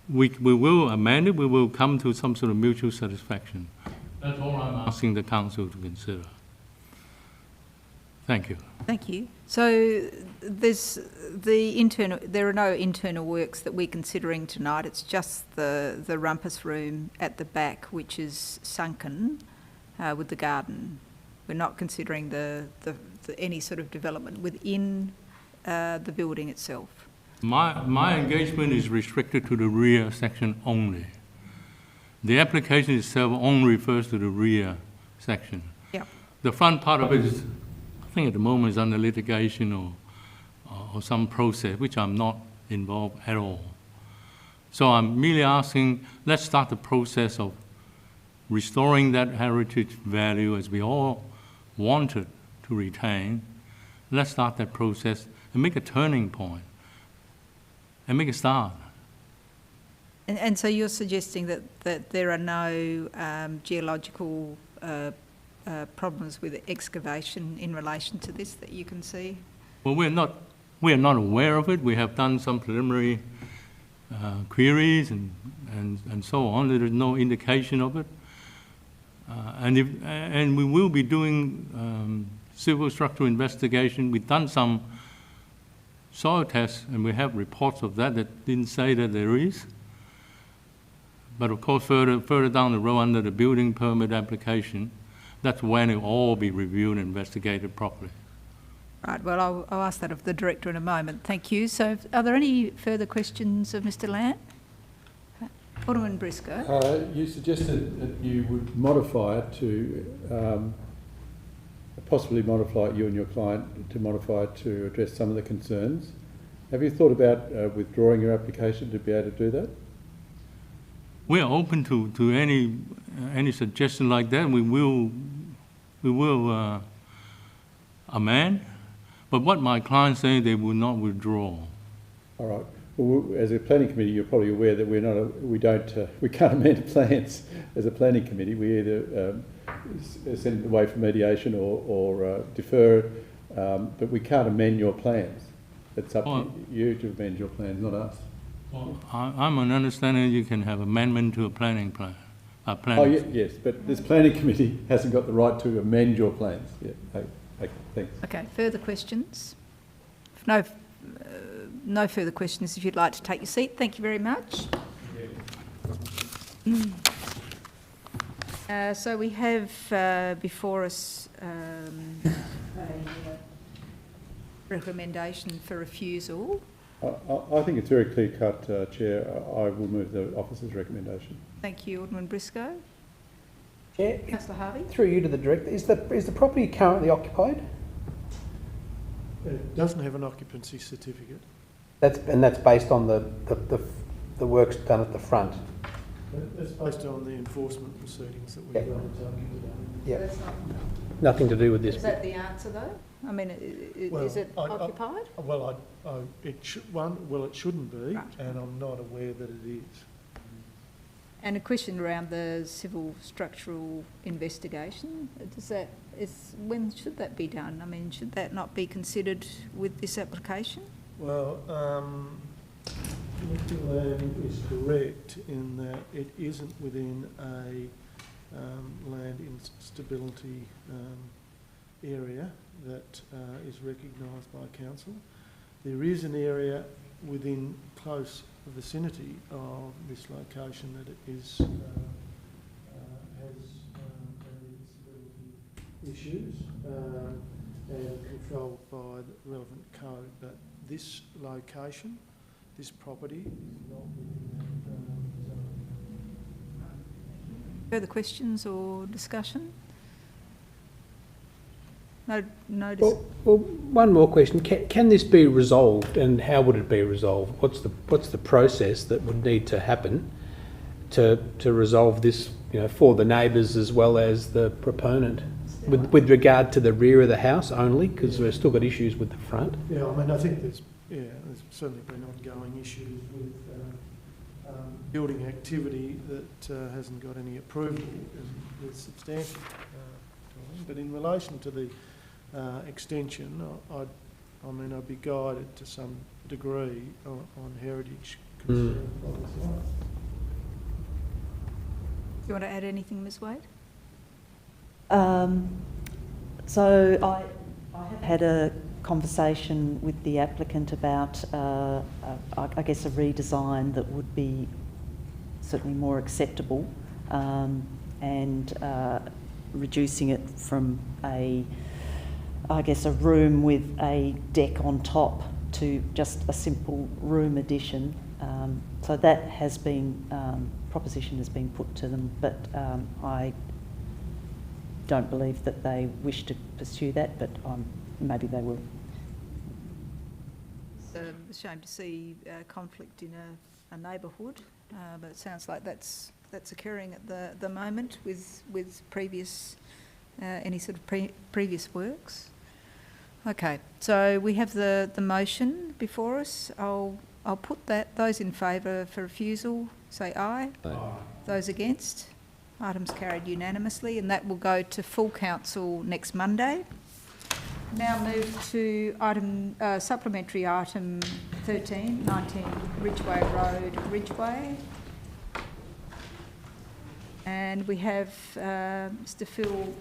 We will amend it, we will come to some sort of mutual satisfaction. That's all I'm asking the council to consider. Thank you. Thank you. So there are no internal works that we're considering tonight. It's just the rumpus room at the back, which is sunken with the garden. We're not considering any sort of development within the building itself. My engagement is restricted to the rear section only. The application itself only refers to the rear section. Yep. The front part of it is, I think at the moment, is under litigation or some process, which I'm not involved at all. So I'm merely asking, let's start the process of restoring that heritage value as we all wanted to retain. Let's start that process and make a turning point and make a start. And so you're suggesting that there are no geological problems with excavation in relation to this that you can see? Well, we are not aware of it. We have done some preliminary queries and so on. There is no indication of it. And we will be doing civil structural investigation. We've done some soil tests, and we have reports of that didn't say that there is. But of course, further down the road under the building permit application, that's when it will all be reviewed and investigated properly. Right, well, I'll ask that of the Director in a moment. Thank you. So are there any further questions of Mr. Lant? Alderman Briscoe. You suggested that you would modify it to, possibly modify it, you and your client, to modify it to address some of the concerns. Have you thought about withdrawing your application to be able to do that? We are open to any suggestion like that. We will amend. But what my clients say, they will not withdraw. All right. Well, as a planning committee, you're probably aware that we can't amend plans as a planning committee. We either send it away for mediation or defer it, but we can't amend your plans. It's up to you to amend your plans, not us. Well, I'm an understanding you can have amendment to a planning plan. Yes, but this planning committee hasn't got the right to amend your plans. Yeah, okay, thanks. Okay, further questions? If no further questions, if you'd like to take your seat. Thank you very much. So we have before us a recommendation for refusal. I think it's very clear cut, Chair. I will move the officer's recommendation. Thank you, Alderman Briscoe. Chair, Councillor Harvey. through you to the Director, is the property currently occupied? It doesn't have an occupancy certificate. That's based on the works done at the front. It's based on the enforcement proceedings that we've run. Yeah. Nothing to do with this. Is that the answer, though? I mean, is it occupied? It shouldn't be, right. And I'm not aware that it is. And a question around the civil structural investigation. When should that be done? I mean, should that not be considered with this application? Well, Mr. Lamb is correct in that it isn't within a land instability area that is recognised by council. There is an area within close vicinity of this location that it is has instability issues and controlled by the relevant code. But this location, this property, is not within that zone. Further questions or discussion? No. Well, one more question. Can this be resolved, and how would it be resolved? What's the process that would need to happen to resolve this, for the neighbours as well as the proponent, with regard to the rear of the house only, because we've still got issues with the front? Yeah, I mean, I think there's certainly been ongoing issues with building activity that hasn't got any approval and with substantial time. But in relation to the extension, I'd be guided to some degree on heritage concerns by this line. Do you want to add anything, Ms. Wade? So I have had a conversation with the applicant about, I guess, a redesign that would be certainly more acceptable and reducing it from a room with a deck on top to just a simple room addition. So that has been, proposition has been put to them, but I don't believe that they wish to pursue that, but maybe they will. It's a shame to see conflict in a neighbourhood, but it sounds like that's occurring at the moment with previous any sort of previous works. Okay, so we have the motion before us. I'll put that. Those in favour for refusal, say aye. Aye. Those against? Items carried unanimously, and that will go to full council next Monday. Now move to supplementary item 13, 19 Ridgeway Road, Ridgeway. And we have Mr. Phil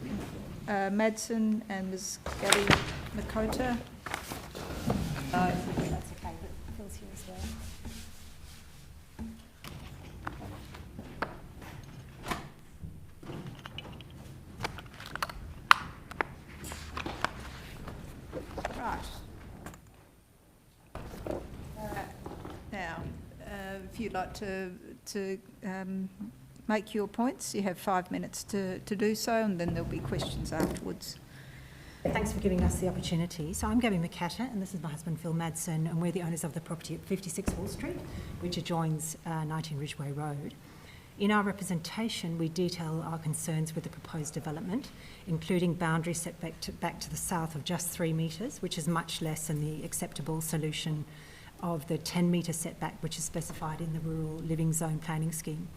Madsen and Ms. Gabby Makota. That's okay, but Phil's here as well. Right. Now, if you'd like to make your points, you have 5 minutes to do so, and then there'll be questions afterwards. Thanks for giving us the opportunity. So I'm Gabby McCatter, and this is my husband Phil Madsen, and we're the owners of the property at 56 Hall Street, which adjoins 19 Ridgeway Road. In our representation, we detail our concerns with the proposed development, including boundary setback back to the south of just 3 metres, which is much less than the acceptable solution of the 10-metre setback, which is specified in the Rural Living Zone Planning Scheme.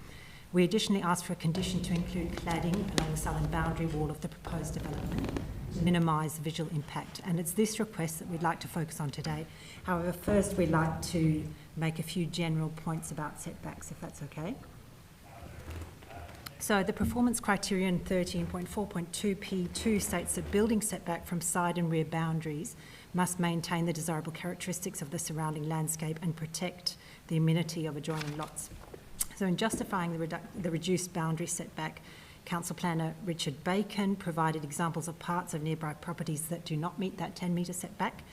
We additionally asked for a condition to include cladding along the southern boundary wall of the proposed development to minimise the visual impact, and it's this request that we'd like to focus on today. However, first we'd like to make a few general points about setbacks, if that's okay. So the performance criterion 13.4.2 P1 states that building setback from side and rear boundaries must maintain the desirable characteristics of the surrounding landscape and protect the amenity of adjoining lots. So in justifying the reduced boundary setback, Council Planner Richard Bacon provided examples of parts of nearby properties that do not meet that 10-metre setback.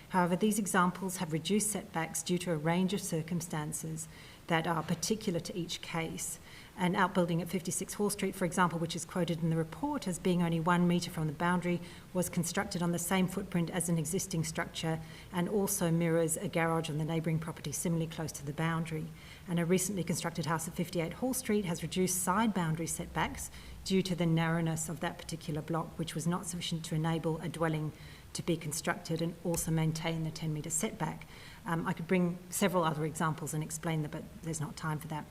However, these examples have reduced setbacks due to a range of circumstances that are particular to each case. An outbuilding at 56 Hall Street, for example, which is quoted in the report as being only 1 metre from the boundary, was constructed on the same footprint as an existing structure and also mirrors a garage on the neighbouring property similarly close to the boundary. And a recently constructed house at 58 Hall Street has reduced side boundary setbacks due to the narrowness of that particular block, which was not sufficient to enable a dwelling to be constructed and also maintain the 10-metre setback. I could bring several other examples and explain them, but there's not time for that.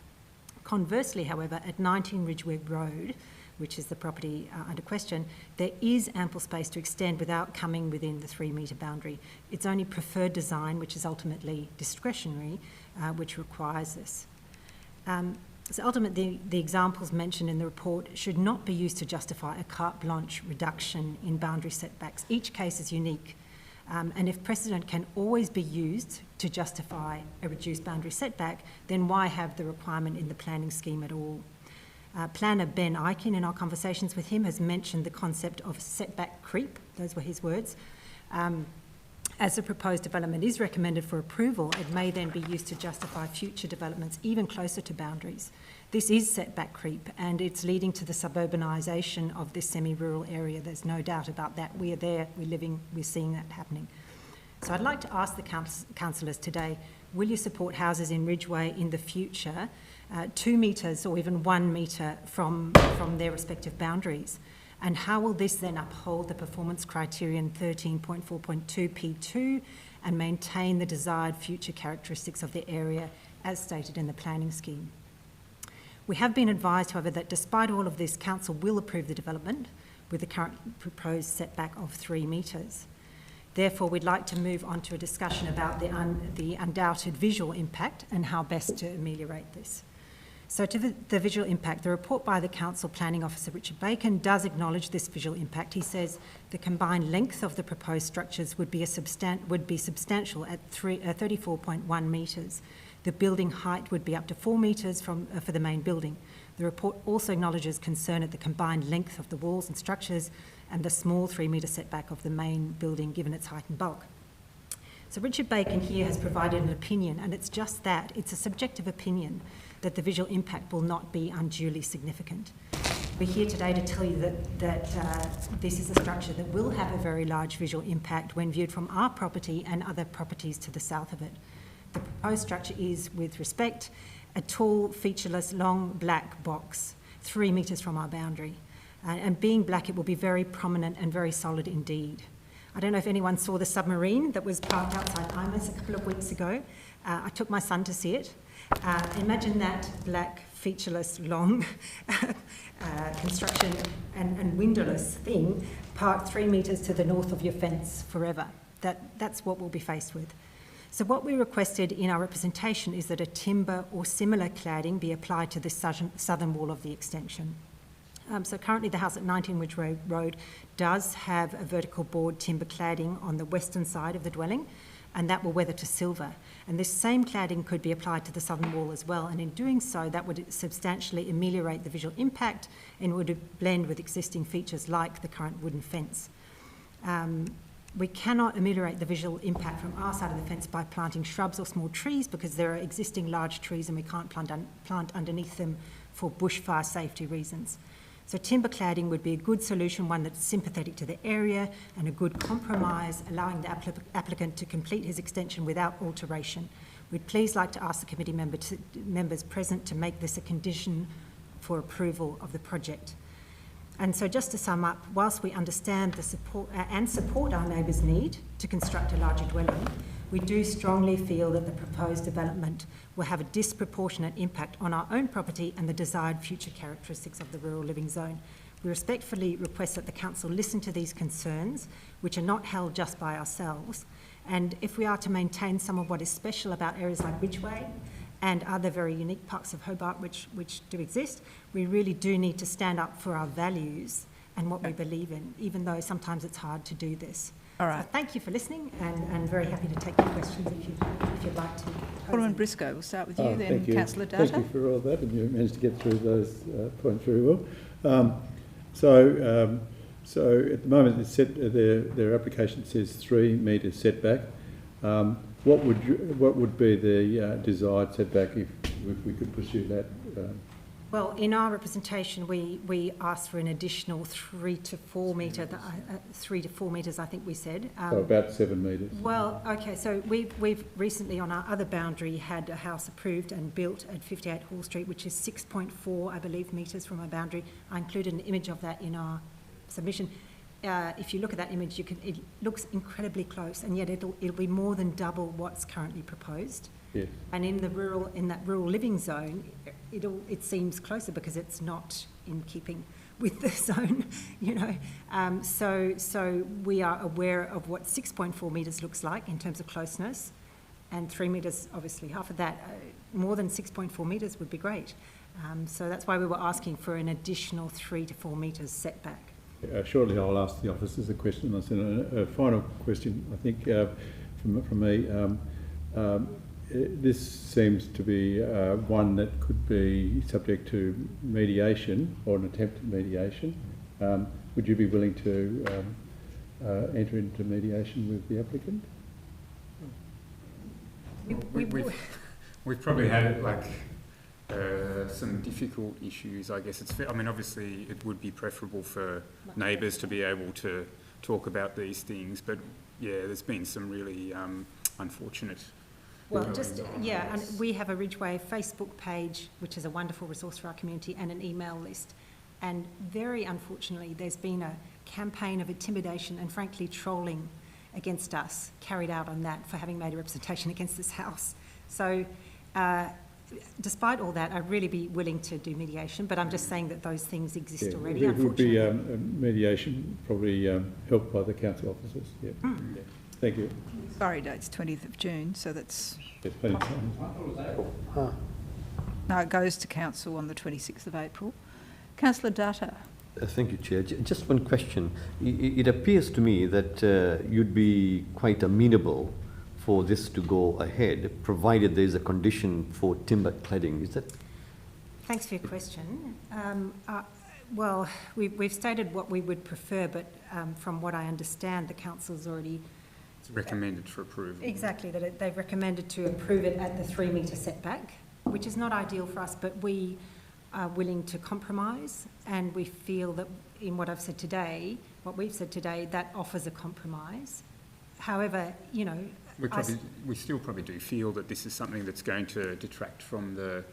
Conversely, however, at 19 Ridgeway Road, which is the property under question, there is ample space to extend without coming within the 3-metre boundary. It's only preferred design, which is ultimately discretionary, which requires this. So ultimately, the examples mentioned in the report should not be used to justify a carte blanche reduction in boundary setbacks. Each case is unique. And if precedent can always be used to justify a reduced boundary setback, then why have the requirement in the planning scheme at all? Planner Ben Eichen, in our conversations with him, has mentioned the concept of setback creep, those were his words. As the proposed development is recommended for approval, it may then be used to justify future developments even closer to boundaries. This is setback creep, and it's leading to the suburbanisation of this semi-rural area. There's no doubt about that. We are there, we're living, we're seeing that happening. So I'd like to ask the councillors today, will you support houses in Ridgeway in the future 2 metres or even 1 metre from their respective boundaries? And how will this then uphold the performance criterion 13.4.2 P1 and maintain the desired future characteristics of the area as stated in the planning scheme? We have been advised, however, that despite all of this, Council will approve the development with the current proposed setback of 3 metres. Therefore, we'd like to move on to a discussion about the undoubted visual impact and how best to ameliorate this. So to the visual impact, the report by the Council Planning Officer Richard Bacon does acknowledge this visual impact. He says the combined length of the proposed structures would be substantial at 34.1 metres. The building height would be up to 4 metres for the main building. The report also acknowledges concern at the combined length of the walls and structures and the small 3-metre setback of the main building given its height and bulk. So Richard Bacon here has provided an opinion, and it's just that. It's a subjective opinion that the visual impact will not be unduly significant. We're here today to tell you that this is a structure that will have a very large visual impact when viewed from our property and other properties to the south of it. The proposed structure is, with respect, a tall, featureless, long black box, 3 metres from our boundary. And being black, it will be very prominent and very solid indeed. I don't know if anyone saw the submarine that was parked outside IMAS a couple of weeks ago. I took my son to see it. Imagine that black, featureless, long construction and windowless thing parked 3 metres to the north of your fence forever. That's what we'll be faced with. So what we requested in our representation is that a timber or similar cladding be applied to the southern wall of the extension. So currently the house at 19 Ridgeway Road does have a vertical board timber cladding on the western side of the dwelling, and that will weather to silver. And this same cladding could be applied to the southern wall as well, and in doing so that would substantially ameliorate the visual impact and would blend with existing features like the current wooden fence. We cannot ameliorate the visual impact from our side of the fence by planting shrubs or small trees because there are existing large trees and we can't plant underneath them for bushfire safety reasons. So timber cladding would be a good solution, one that's sympathetic to the area and a good compromise, allowing the applicant to complete his extension without alteration. We'd please like to ask the committee members present to make this a condition for approval of the project. And so just to sum up, whilst we understand the support our neighbours' need to construct a larger dwelling, we do strongly feel that the proposed development will have a disproportionate impact on our own property and the desired future characteristics of the rural living zone. We respectfully request that the Council listen to these concerns, which are not held just by ourselves, and if we are to maintain some of what is special about areas like Ridgeway and other very unique parts of Hobart which do exist, we really do need to stand up for our values and what we believe in, even though sometimes it's hard to do this. All right. So thank you for listening, and very happy to take your questions if you'd like to. Alderman Briscoe, we'll start with you, then thank you. Councillor Data. Thank you for all that, and you managed to get through those points very well. So at the moment, it's set, their application says 3 metre setback. What would be the desired setback if we could pursue that? Well, in our representation, we asked for an additional 3 to 4 metre, 3 to 4 metres, I think we said. So about 7 metres. Well, okay, so we've recently on our other boundary had a house approved and built at 58 Hall Street, which is 6.4, I believe, metres from our boundary. I included an image of that in our submission. If you look at that image, it looks incredibly close, and yet it'll be more than double what's currently proposed. Yes. And in that rural living zone, it seems closer because it's not in keeping with the zone, you know. So we are aware of what 6.4 metres looks like in terms of closeness, and 3 metres, obviously half of that. More than 6.4 metres would be great. So that's why we were asking for an additional 3 to 4 metres setback. Shortly, I'll ask the officers a question. A final question, I think, from me. This seems to be one that could be subject to mediation or an attempt at mediation. Would you be willing to enter into mediation with the applicant? We've probably had some difficult issues, I guess. I mean, obviously it would be preferable for neighbours to be able to talk about these things, but yeah, there's been some really unfortunate. Well, and we have a Ridgeway Facebook page, which is a wonderful resource for our community, and an email list. And very unfortunately, there's been a campaign of intimidation and frankly trolling against us carried out on that for having made a representation against this house. So despite all that, I'd really be willing to do mediation, but I'm just saying that those things exist already, It would be unfortunately. mediation, probably helped by the council officers. Yeah. Yeah. Thank you. Expiry date's 20th of June, so that's... There's plenty of time. No, it goes to council on the 26th of April. Councillor Data. Thank you, Chair. Just one question. It appears to me that you'd be quite amenable for this to go ahead, provided there is a condition for timber cladding. Is that? Thanks for your question. Well, we've stated what we would prefer, but from what I understand, the council's already... It's recommended for approval. Exactly, that they've recommended to approve it at the 3 metre setback, which is not ideal for us, but we are willing to compromise, and we feel that in what I've said today, what we've said today, that offers a compromise. However, you know... We still probably do feel that this is something that's going to detract from the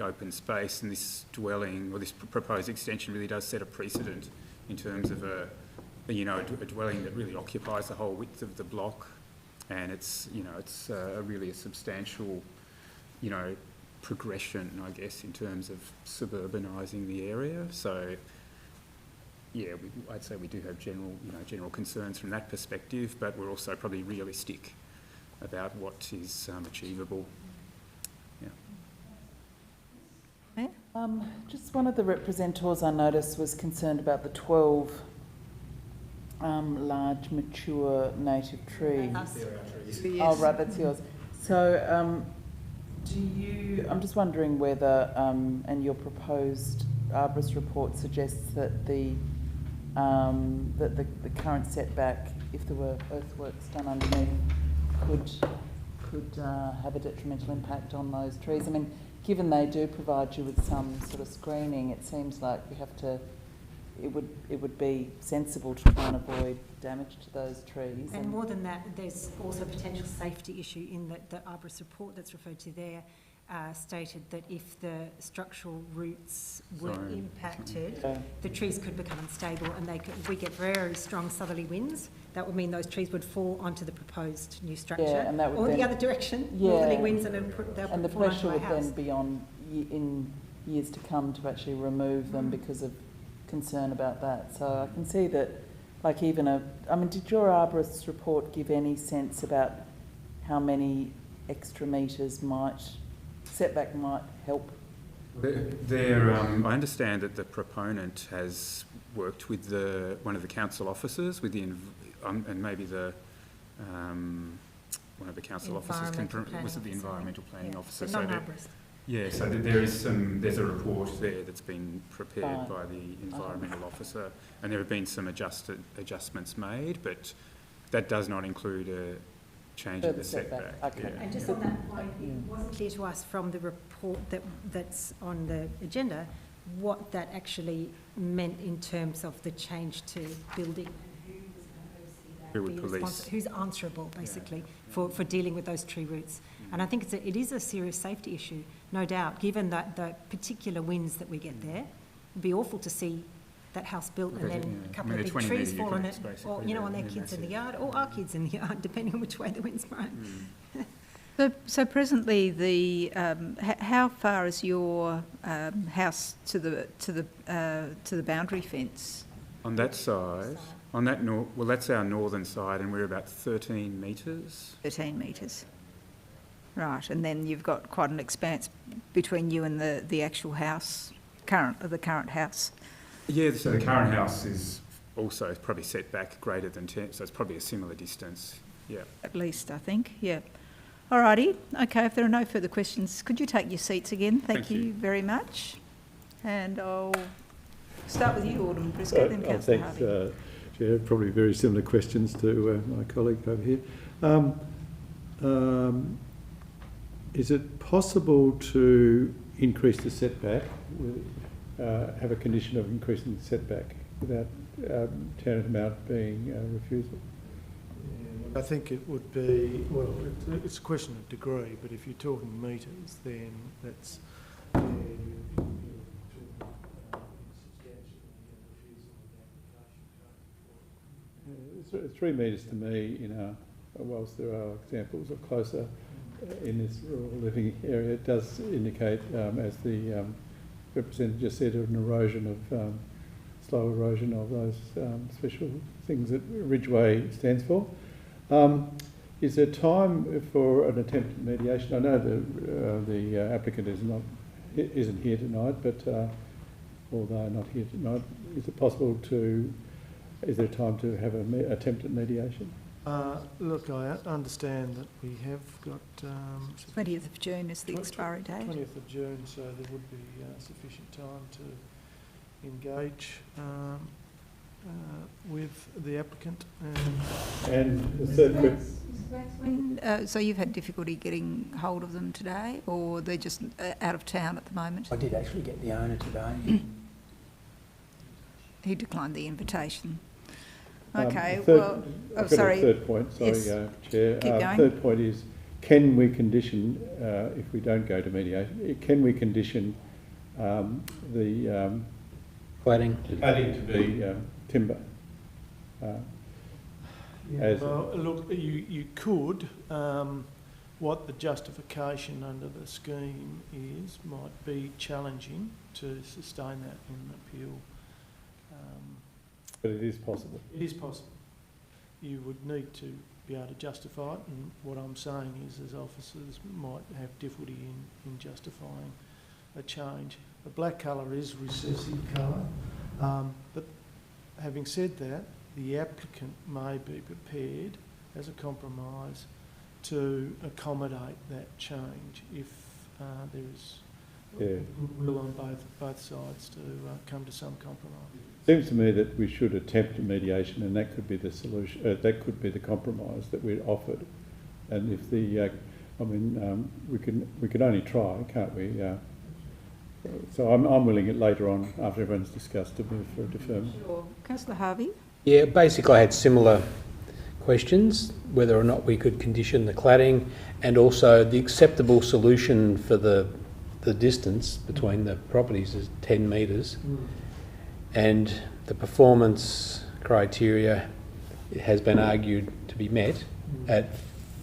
open space, and this dwelling or this proposed extension really does set a precedent in terms of a dwelling that really occupies the whole width of the block, and it's really a substantial, progression, I guess, in terms of suburbanising the area. So, yeah, I'd say we do have general concerns from that perspective, but we're also probably realistic about what is achievable. Yeah. Just one of the representatives I noticed was concerned about the 12 large mature native trees. Yes. Oh, right, that's yours. So, I'm just wondering whether, and your proposed arborist report suggests that the current setback, if there were earthworks done underneath, could have a detrimental impact on those trees. I mean, given they do provide you with some sort of screening, it seems like we have to. It would be sensible to try and avoid damage to those trees. And more than that, there's also a potential safety issue in the arborist report that's referred to there. stated that if the structural roots were Zone. impacted, the trees could become unstable, and we get very strong southerly winds. That would mean those trees would fall onto the proposed new structure, and that would or then, the other direction, yeah, northerly winds, and the pressure would then be on in years to come to actually remove them because of concern about that. So I can see that, like even did your arborist's report give any sense about how many extra metres setback might help? I understand that the proponent has worked with one of the council officers, with the and maybe one of the council officers was it the environmental planning officer? So so there's a report there that's been prepared by the environmental officer, and there have been some adjustments made, but that does not include a change in the setback. Okay. And just on that point, it wasn't clear to us from the report that's on the agenda what that actually meant in terms of the change to building. Who would police? Who's answerable, basically, for dealing with those tree roots. And I think it is a serious safety issue, no doubt, given that the particular winds that we get there. It'd be awful to see that house built and then a couple of big trees fall on it, or, on their kids in the yard, or our kids in the yard, depending on which way the wind's blowing. So presently, how far is your house to the boundary fence? On that side, that's our northern side, and we're about 13 metres. 13 metres. Right, and then you've got quite an expanse between you and the actual house, the current house. Yeah, so the current house is also probably set back greater than 10, so it's probably a similar distance, yeah. At least, I think, yeah. All righty, okay, if there are no further questions, could you take your seats again? Thank you very much. And I'll start with you, Alderman Briscoe, then Councillor Harvey. Thanks, Chair. Probably very similar questions to my colleague over here. Is it possible to increase the setback, have a condition of increasing the setback without tantamount being a refusal? I think it would be, well, it's a question of degree, but if you're talking metres, then that's It's 3 metres to me, whilst there are examples of closer in this rural living area, it does indicate, as the representative just said, an erosion of, slow erosion of those special things that Ridgeway stands for. Is there time for an attempt at mediation? I know the applicant isn't here tonight, but although not here tonight, is it possible is there time to have an attempt at mediation? Look, I understand that we have got... 20th of June is the expiry date. 20th of June, so there would be sufficient time to engage with the applicant. And the third question... So you've had difficulty getting hold of them today, or they're just out of town at the moment? I did actually get the owner today. He declined the invitation. Okay, I've got sorry. a third point, sorry, yes. Chair. Keep going. Third point is, can we condition, if we don't go to mediation, can we condition the cladding to be timber? Well, look, you could. What the justification under the scheme is might be challenging to sustain that in an appeal. But it is possible. It is possible. You would need to be able to justify it, and what I'm saying is, as officers might have difficulty in justifying a change. The black colour is recessive colour, but having said that, the applicant may be prepared as a compromise to accommodate that change if there is goodwill on both sides to come to some compromise. It seems to me that we should attempt a mediation, and that could be the solution. That could be the compromise that we're offered. And if we can only try, can't we? So I'm willing it later on, after everyone's discussed, to move for a deferment. Sure, Councillor Harvey. Yeah, basically I had similar questions, whether or not we could condition the cladding, and also the acceptable solution for the distance between the properties is 10 metres, and the performance criteria has been argued to be met at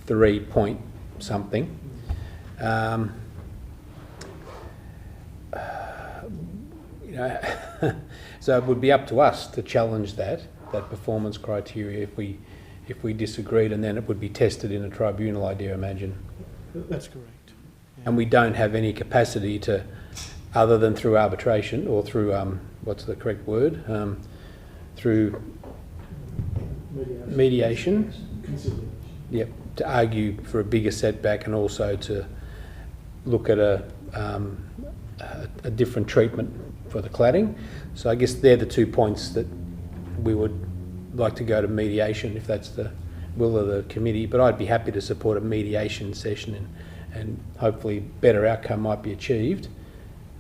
3 point something. You know, so it would be up to us to challenge that performance criteria if we disagreed, and then it would be tested in a tribunal, I dare imagine. That's correct. Yeah. And we don't have any capacity to, other than through arbitration or through what's the correct word? Through mediation. Yep, to argue for a bigger setback and also to look at a different treatment for the cladding. So I guess they're the 2 points that we would like to go to mediation if that's the will of the committee. But I'd be happy to support a mediation session and hopefully better outcome might be achieved.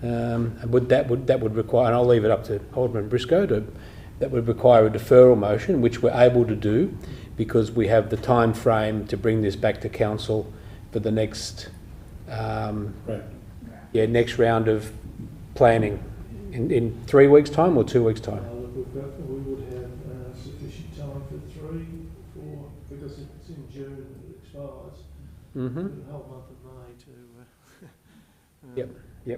And that would require, and I'll leave it up to Alderman Briscoe that would require a deferral motion, which we're able to do because we have the time frame to bring this back to council for the next next round of planning in 3 weeks' time or 2 weeks' time. We would have sufficient time for 3, 4, because it's in June that it expires. The whole month of May to Yep. the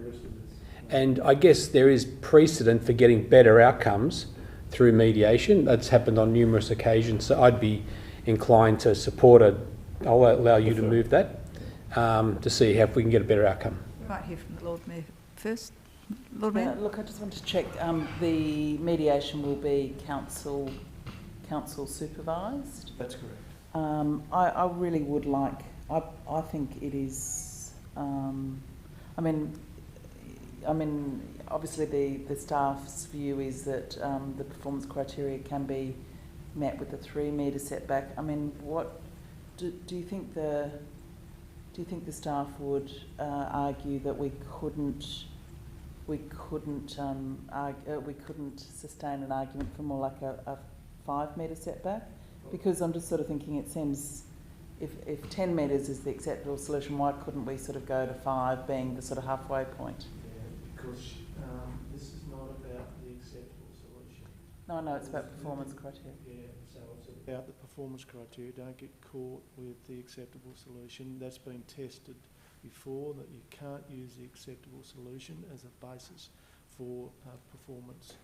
rest of this. And I guess there is precedent for getting better outcomes through mediation. That's happened on numerous occasions. So I'd be inclined to support I'll allow you to move that to see if we can get a better outcome. We might hear from the Lord Mayor first. Lord Mayor? Look, I just want to check, the mediation will be council supervised? That's correct. I really would like, I think it is, I mean, obviously the staff's view is that the performance criteria can be met with a 3 metre setback. I mean, what do you think the staff would argue that we couldn't sustain an argument for more like a 5 metre setback? Because I'm just sort of thinking, it seems if 10 metres is the acceptable solution, why couldn't we sort of go to 5 being the sort of halfway point? Because this is not about the acceptable solution. No, I know, it's about performance criteria. Yeah, so it's about the performance criteria. Don't get caught with the acceptable solution. That's been tested before, that you can't use the acceptable solution as a basis for performance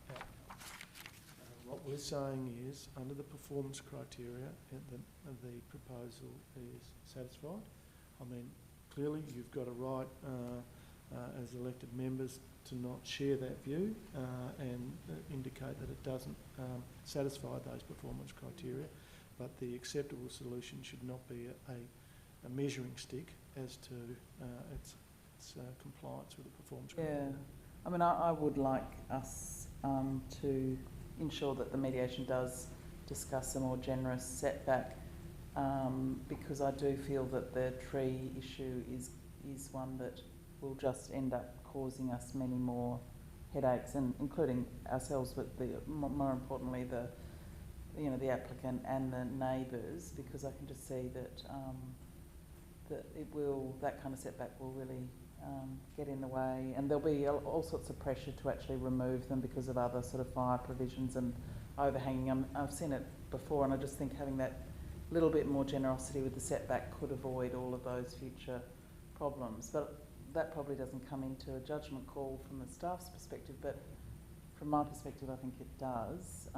outcome. What we're saying is, under the performance criteria, the proposal is satisfied. I mean, clearly you've got a right as elected members to not share that view and indicate that it doesn't satisfy those performance criteria, but the acceptable solution should not be a measuring stick as to its compliance with the performance criteria. Yeah, I mean, I would like us to ensure that the mediation does discuss a more generous setback, because I do feel that the tree issue is one that will just end up causing us many more headaches, and including ourselves, but more importantly the applicant and the neighbours, because I can just see that that kind of setback will really get in the way, and there'll be all sorts of pressure to actually remove them because of other sort of fire provisions and overhanging. I've seen it before, and I just think having that little bit more generosity with the setback could avoid all of those future problems. But that probably doesn't come into a judgment call from the staff's perspective, but from my perspective I think it does.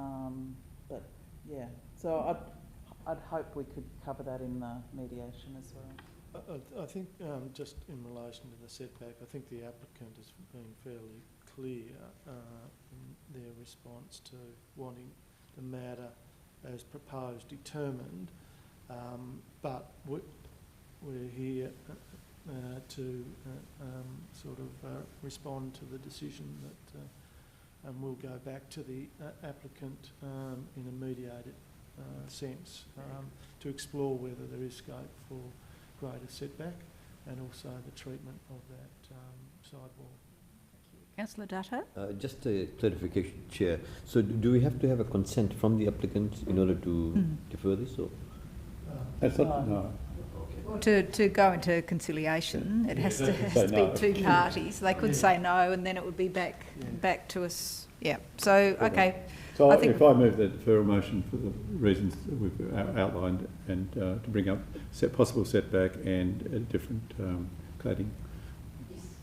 But yeah, so I'd hope we could cover that in the mediation as well. I think just in relation to the setback, I think the applicant has been fairly clear in their response to wanting the matter as proposed determined, but we're here to sort of respond to the decision that we'll go back to the applicant in a mediated sense to explore whether there is scope for greater setback and also the treatment of that sidewall. Councillor Dutto? Just a clarification, Chair. So do we have to have a consent from the applicant in order to defer this? Or? That's not, no. Or to go into conciliation, it has to no. be two parties. They could say no, and then it would be back to us. Yeah. So okay. So I think if I move that deferral motion for the reasons that we've outlined, and to bring up possible setback and a different cladding.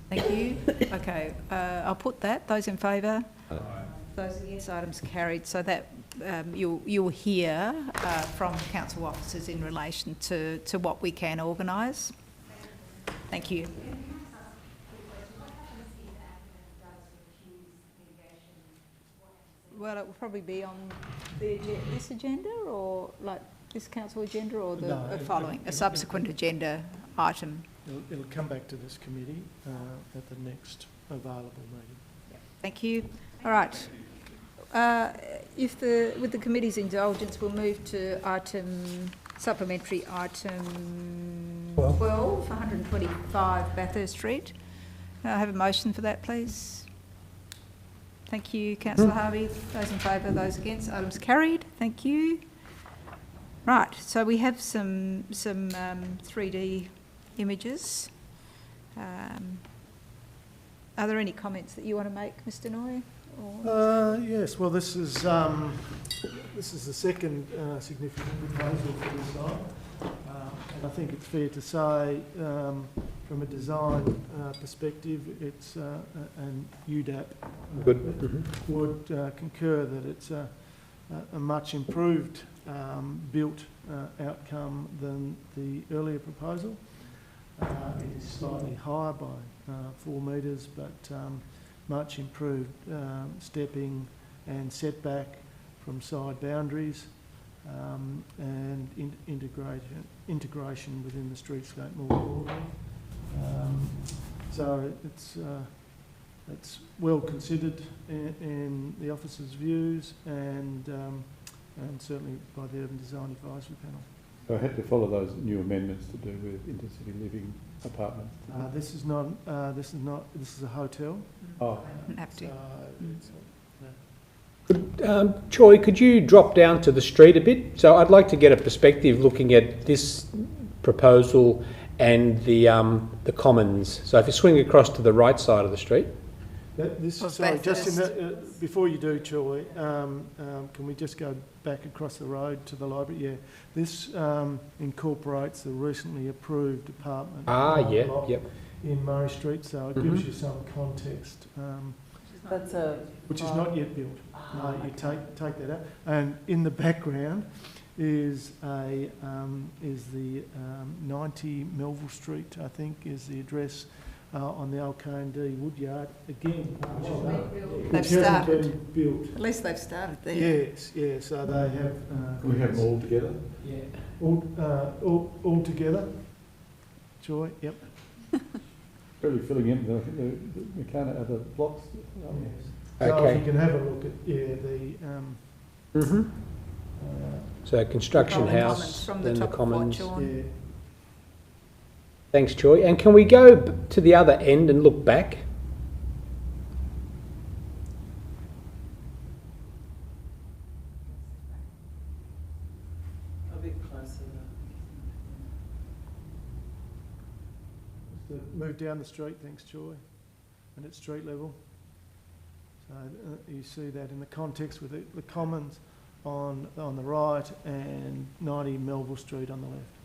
Thank you. Okay, I'll put that. Those in favour? Those against, items carried. So that you'll hear from council officers in relation to what we can organise. Thank you. Well, it will probably be on this agenda, or like this council agenda, or the following, a subsequent agenda item. It'll come back to this committee at the next available meeting. Thank you. All right. With the committee's indulgence, we'll move to supplementary item 12, 125 Bathurst Street. I have a motion for that, please. Thank you, Councillor Harvey. Those in favour, those against, items carried. Thank you. Right, so we have some 3D images. Are there any comments that you want to make, Mr. Noy? Yes, well, this is the second significant proposal for this site, and I think it's fair to say, from a design perspective, it's and UDAP would concur that it's a much improved built outcome than the earlier proposal. It is slightly higher by 4 metres, but much improved stepping and setback from side boundaries, and integration within the streetscape more broadly. So it's well considered in the officers' views, and certainly by the Urban Design Advisory Panel. So I had to follow those new amendments to do with intercity living apartments. This is not. This is a hotel. Oh, have to. Troy, could you drop down to the street a bit? So I'd like to get a perspective looking at this proposal and the commons. So if you swing across to the right side of the street. Before you do, Troy, can we just go back across the road to the library? Yeah, this incorporates the recently approved apartment block in Murray Street, so it gives you some context. Which is not yet built. No, you take that out, and in the background is the 90 Melville Street, I think, is the address. On the L.K.&D Woodyard again, they've started. Been built. At least they've started there. Yes, yes. So they have. We have them all together. Yeah, all together. Joy. Yep. Really filling in the the blocks. Yes. So if you can have a look at the. So construction house, from then the commons. Yeah. Thanks, Troy. And can we go to the other end and look back? A bit closer. Move down the street, thanks, Joy, and at street level. So you see that in the context with the commons on the right and 90 Melville Street on the left.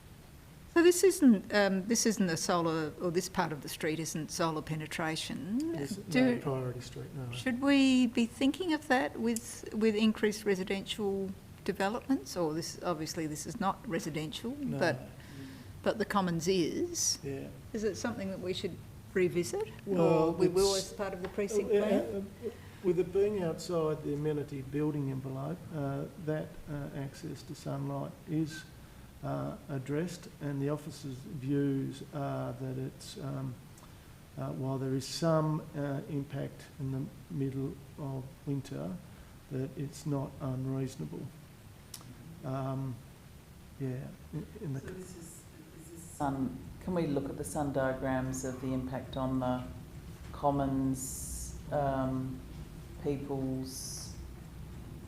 So this isn't a solar, or this part of the street isn't solar penetration. No priority street, no. Should we be thinking of that with increased residential developments? Or this is not residential, No. but the commons is. Yeah. Is it something that we should revisit, Well, or we will as part of the precinct plan? With it being outside the amenity building envelope, that access to sunlight is addressed, and the officers' views are that it's, while there is some impact in the middle of winter, that it's not unreasonable. Can we look at the sun diagrams of the impact on the commons people's,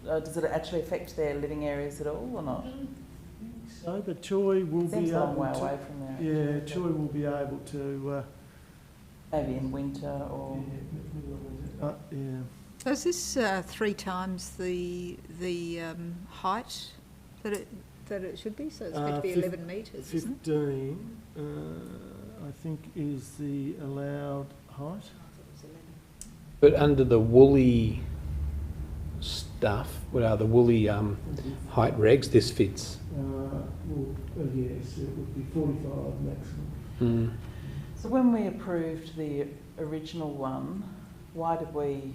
does it actually affect their living areas at all or not? So, but Choy will Seems be a long able way to. away from there. Yeah, Choy will be able to. Maybe in winter or. Yeah. So is this 3 times the height that it should be? So it's meant to be 11 metres, isn't it? 15, I think, is the allowed height. But under the woolly stuff, what are the woolly height regs, this fits? Yes, it would be 45 maximum. Mm. So when we approved the original one, what was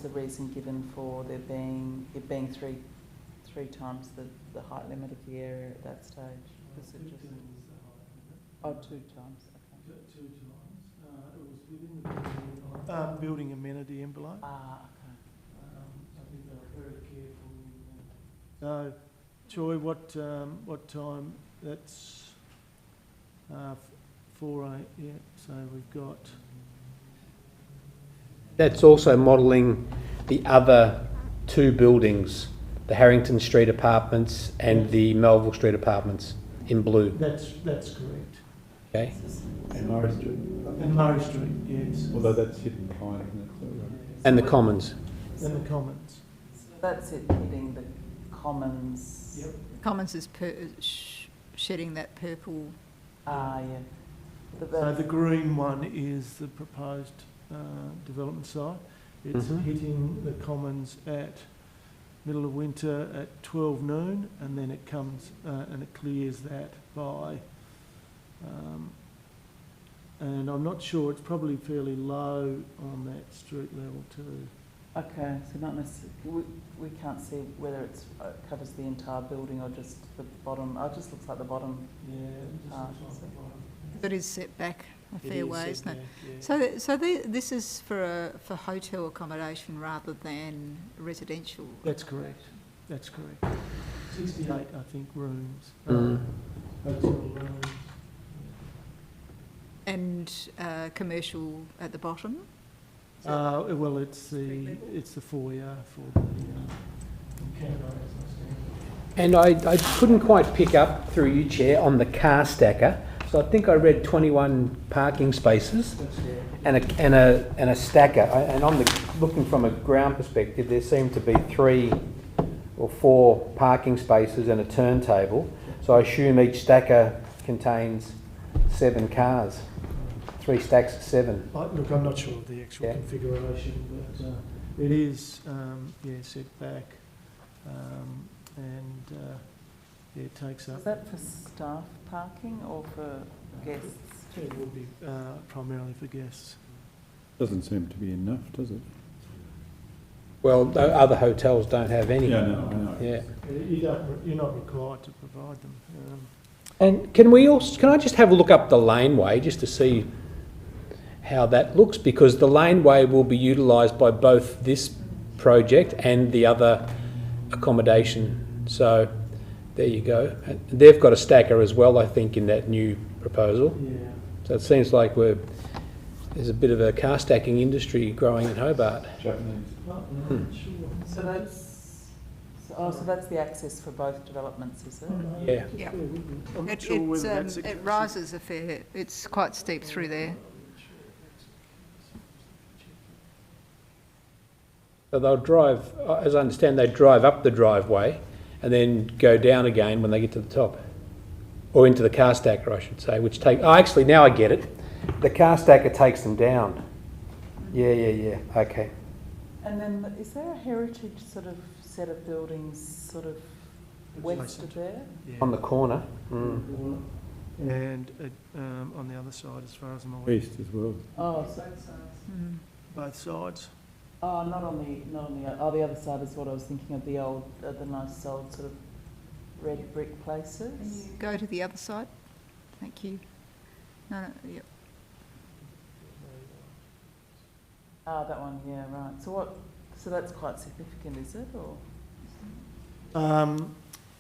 the reason given for it being three times the height limit of the area at that stage? Was it just, 2 times, okay. 2 times. It was within the building amenity envelope. Ah, okay. I think they were very careful. So, Choy, what time? That's 4 yeah. So we've got. That's also modelling the other 2 buildings, the Harrington Street apartments and the Melville Street apartments in blue. That's correct. Okay. And Murray Street. And Murray Street, yes. Although that's hidden behind, isn't it? So, And the Commons. And the Commons. So that's it, hitting the Commons. Yep. Commons is shedding that purple. Ah, yeah. So the green one is the proposed development site. It's hitting the Commons at middle of winter at 12 noon, and then it comes and it clears that by. And I'm not sure, it's probably fairly low on that street level too. Okay, so not necessarily, we can't see whether it covers the entire building or just the bottom. Oh, it just looks like the bottom. Yeah, it just part. looks like the bottom. That is set back a fair way, isn't it? Yeah. So this is for hotel accommodation rather than residential? That's correct. That's correct. 68, I think, rooms. Mm. Hotel rooms. And commercial at the bottom? Well, it's the foyer for the cabaret. And I couldn't quite pick up, through you, Chair, on the car stacker. So I think I read 21 parking spaces and a stacker. And on looking from a ground perspective, there seem to be 3 or 4 parking spaces and a turntable. So I assume each stacker contains 7 cars. 3 stacks of 7. Look, I'm not sure of the actual configuration, but it is, set back, and it takes up. Is that for staff parking or for guests? It would be primarily for guests. doesn't seem to be enough, does it? Well, other hotels don't have any. Yeah, no, I know. Yeah. You're not required to provide them. And can I just have a look up the laneway just to see how that looks, because the laneway will be utilised by both this project and the other accommodation. So there you go. And they've got a stacker as well, I think, in that new proposal. Yeah. So it seems like there's a bit of a car stacking industry growing in Hobart. Japanese. So that's the access for both developments, is it? Yeah. Yeah. I'm not sure whether that's It rises a fair, it's quite steep through there. So they'll drive, as I understand, they drive up the driveway and then go down again when they get to the top. Or into the car stacker, I should say, which actually, now I get it. The car stacker takes them down. Yeah. Okay. And then is there a heritage sort of set of buildings sort of west of there? Yeah. On the corner. Mm. And on the other side, as far as I'm aware. East as well. Oh, so, Both sides. oh, not on the other side is what I was thinking of, the nice old sort of red brick places. Can you go to the other side? Thank you. No, yep. Ah, that one, yeah, right. So that's quite significant, is it, or?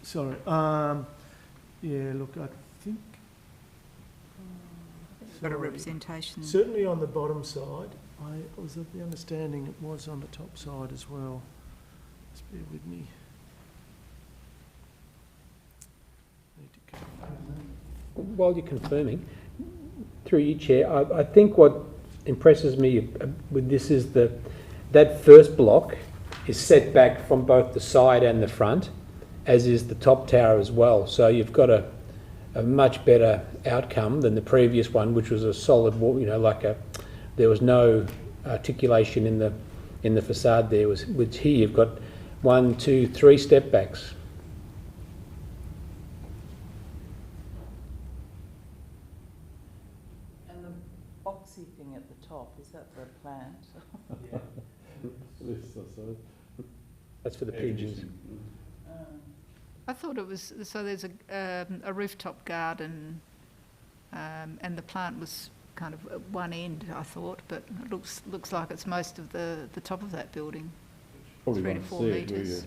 Sorry. Yeah, look, I think... Got a representation. Certainly on the bottom side, I was of the understanding it was on the top side as well. Just bear with me. Need to confirm that. While you're confirming, through you, Chair, I think what impresses me with this is that first block is set back from both the side and the front, as is the top tower as well. So you've got a much better outcome than the previous one, which was a solid wall, there was no articulation in the facade there. Which here you've got 1, 2, 3 step backs. And the boxy thing at the top, is that the plant? That's for the pigeons. I thought it was, so there's a rooftop garden and the plant was kind of at one end, I thought, but it looks like it's most of the top of that building. Probably 3 to 4 metres.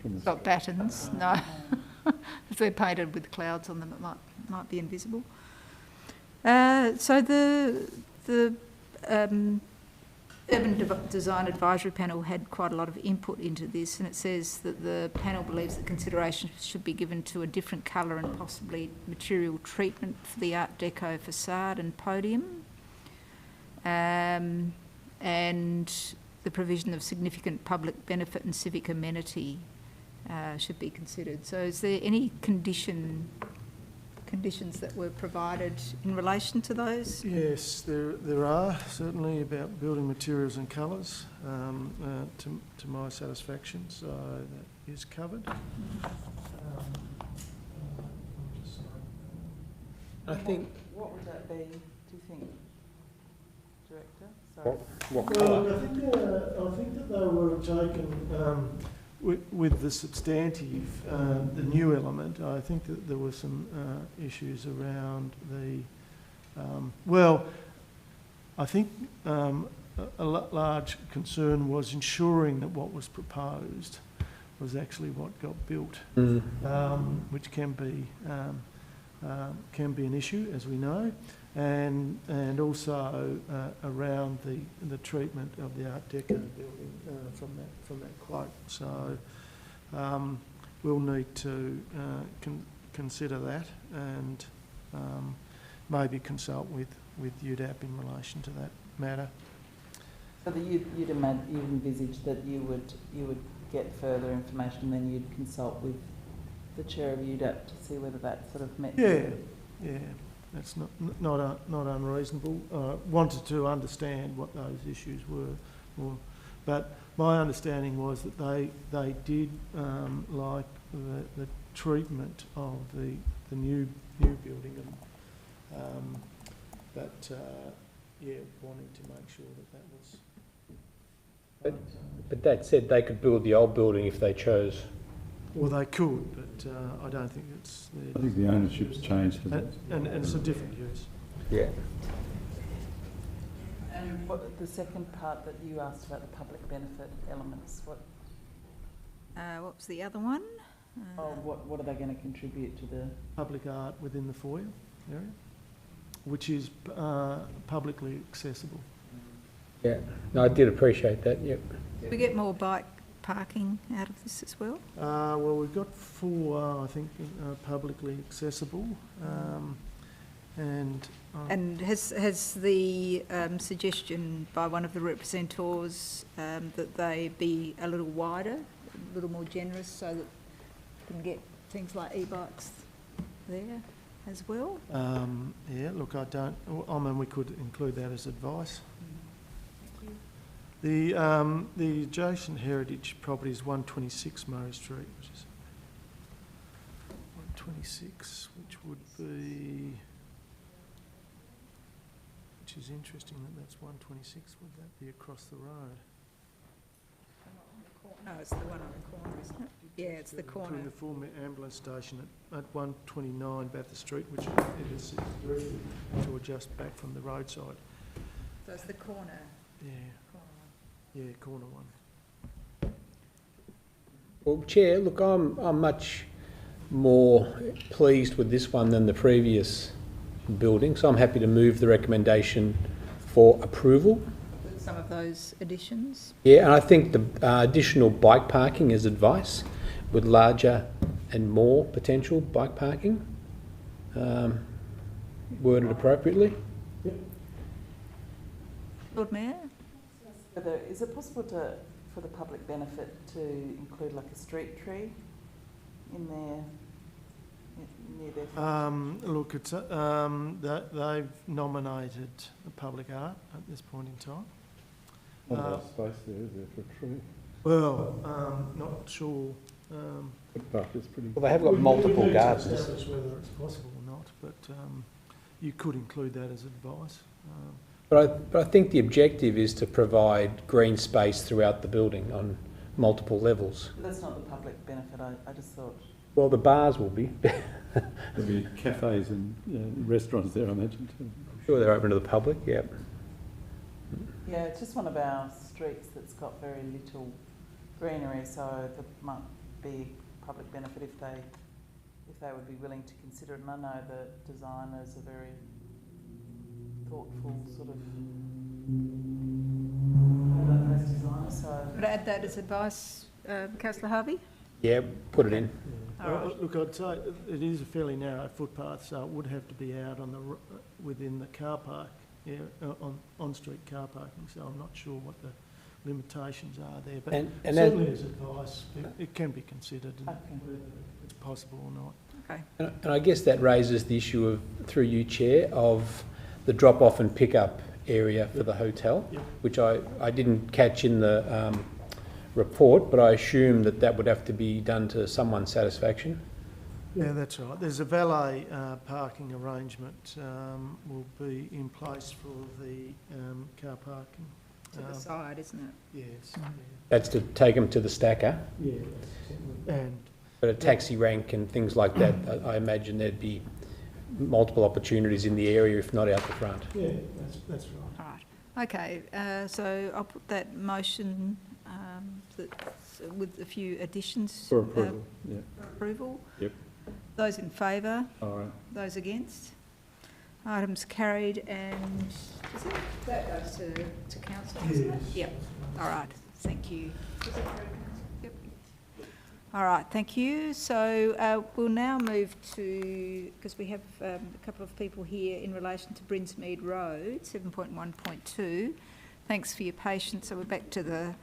It's got battens, no. If they're painted with clouds on them, it might be invisible. So the Urban Design Advisory Panel had quite a lot of input into this, and it says that the panel believes that consideration should be given to a different colour and possibly material treatment for the Art Deco facade and podium, and the provision of significant public benefit and civic amenity should be considered. So is there any conditions that were provided in relation to those? Yes, there are, certainly, about building materials and colours to my satisfaction, so that is covered. I think. What would that be, do you think, Director? Sorry. What Well, colour? I think that they were taken with the substantive, the new element. I think that there were some issues around the. I think a large concern was ensuring that what was proposed was actually what got built, which can be an issue, as we know, and also around the treatment of the Art Deco building from that quote. So we'll need to consider that and maybe consult with UDAP in relation to that matter. So that you'd envisage that you would get further information and then you'd consult with the chair of UDAP to see whether that sort of met. Yeah, that's not unreasonable. Wanted to understand what those issues were, but my understanding was that they did like the treatment of the new building, and wanting to make sure that was. But that said, they could build the old building if they chose. Well, they could, but I don't think it's. I think the ownership's changed, hasn't it? And it's a different use. Yeah. And what the second part that you asked about the public benefit elements, what was the other one? What are they going to contribute to the public art within the foyer area, which is publicly accessible. Yeah, no, I did appreciate that. Yep. We get more bike parking out of this as well? Well, we've got 4, I think, publicly accessible, and has the suggestion by one of the representatives that they be a little wider, a little more generous, so that you can get things like e-bikes there as well? Yeah, look, I mean, we could include that as advice. The adjacent heritage property is 126 Murray Street, which is 126, which is interesting that that's 126. Would that be across the road? No, it's the one on the corner, isn't it? Yeah, it's the corner. Between the former ambulance station at 129 Bathurst Street, which it is directly to adjust back from the roadside. So it's the corner. Yeah. Yeah, corner one. Well, Chair, look, I'm much more pleased with this one than the previous building, so I'm happy to move the recommendation for approval. some of those additions. Yeah, and I think the additional bike parking is advice, with larger and more potential bike parking, worded appropriately. Lord Mayor? Is it possible for the public benefit to include like a street tree in there, near their... Look, it's, they've nominated the public art at this point in time. Not enough space there, is there, for a tree? Well, not sure. The park is pretty... Well, they have got multiple gardens. Establish whether it's possible or not, but you could include that as advice. But I think the objective is to provide green space throughout the building on multiple levels. That's not the public benefit, I just thought... Well, the bars will be. There'll be cafes and restaurants there, I imagine, too. I'm sure they're open to the public, yeah. Yeah, it's just one of our streets that's got very little greenery, so there might be public benefit if they would be willing to consider it. And I know the designers are very thoughtful sort of designers. So Would I add that as advice, Councillor Harvey? Yeah, put it in. Look, I'd say it is a fairly narrow footpath, so it would have to be out on the within the car park, on-street car parking. So I'm not sure what the limitations are there, but and certainly as advice, it can be considered, and whether it's possible or not. Okay. And I guess that raises the issue of, through you, Chair, of the drop-off and pick-up area for the hotel, which I didn't catch in the report, but I assume that would have to be done to someone's satisfaction. Yeah, that's right. There's a valet parking arrangement will be in place for the car parking. To the side, isn't it? Yes. That's to take them to the stacker. Yeah. And but a taxi rank and things like that, I imagine there'd be multiple opportunities in the area, if not out the front. Yeah, that's right. All right. Okay, so I'll put that motion with a few additions. For approval, yeah. For approval. Yep. Those in favour? All right. Those against? Items carried, and that goes to council, isn't it? Yep. All right, thank you. Yep. All right, thank you. So we'll now move to, because we have a couple of people here in relation to Brinsmead Road, 7.1.2. Thanks for your patience. So we're back to the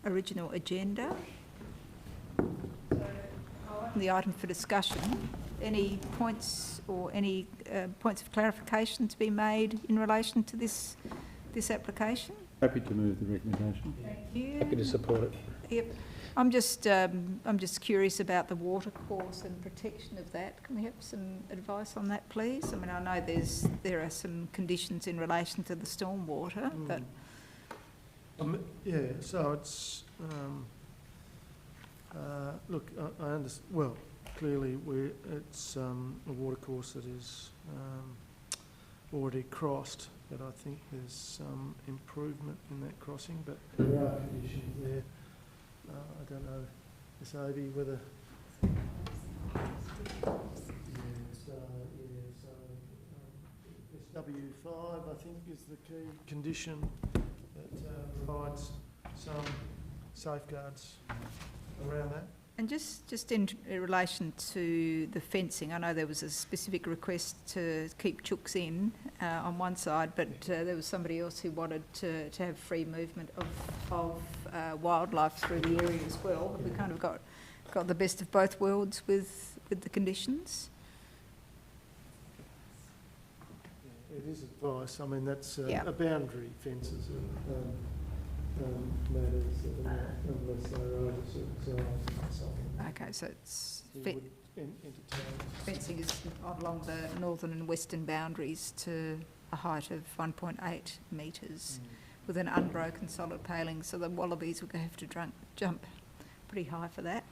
original agenda. So I'll open the item for discussion. Any points or any points of clarification to be made in relation to this application? Happy to move the recommendation. Thank you. Happy to support it. Yep. I'm just curious about the water course and protection of that. Can we have some advice on that, please? I mean, I know there are some conditions in relation to the stormwater, but yeah. So it's look, I understand. Well, clearly, it's a water course that is already crossed, but I think there's some improvement in that crossing. But there are conditions there. I don't know, Ms. Avey, whether... SW5, I think, is the key condition that provides some safeguards around that. And just in relation to the fencing, I know there was a specific request to keep chooks in on one side, but there was somebody else who wanted to have free movement of wildlife through the area as well. Have we kind of got the best of both worlds with the conditions? Yeah, it is advice. I mean, that's a boundary fences matters unless they're over a certain size. Okay, so it's entertain. Fencing is along the northern and western boundaries to a height of 1.8 metres with an unbroken solid paling, so the wallabies will have to jump pretty high for that.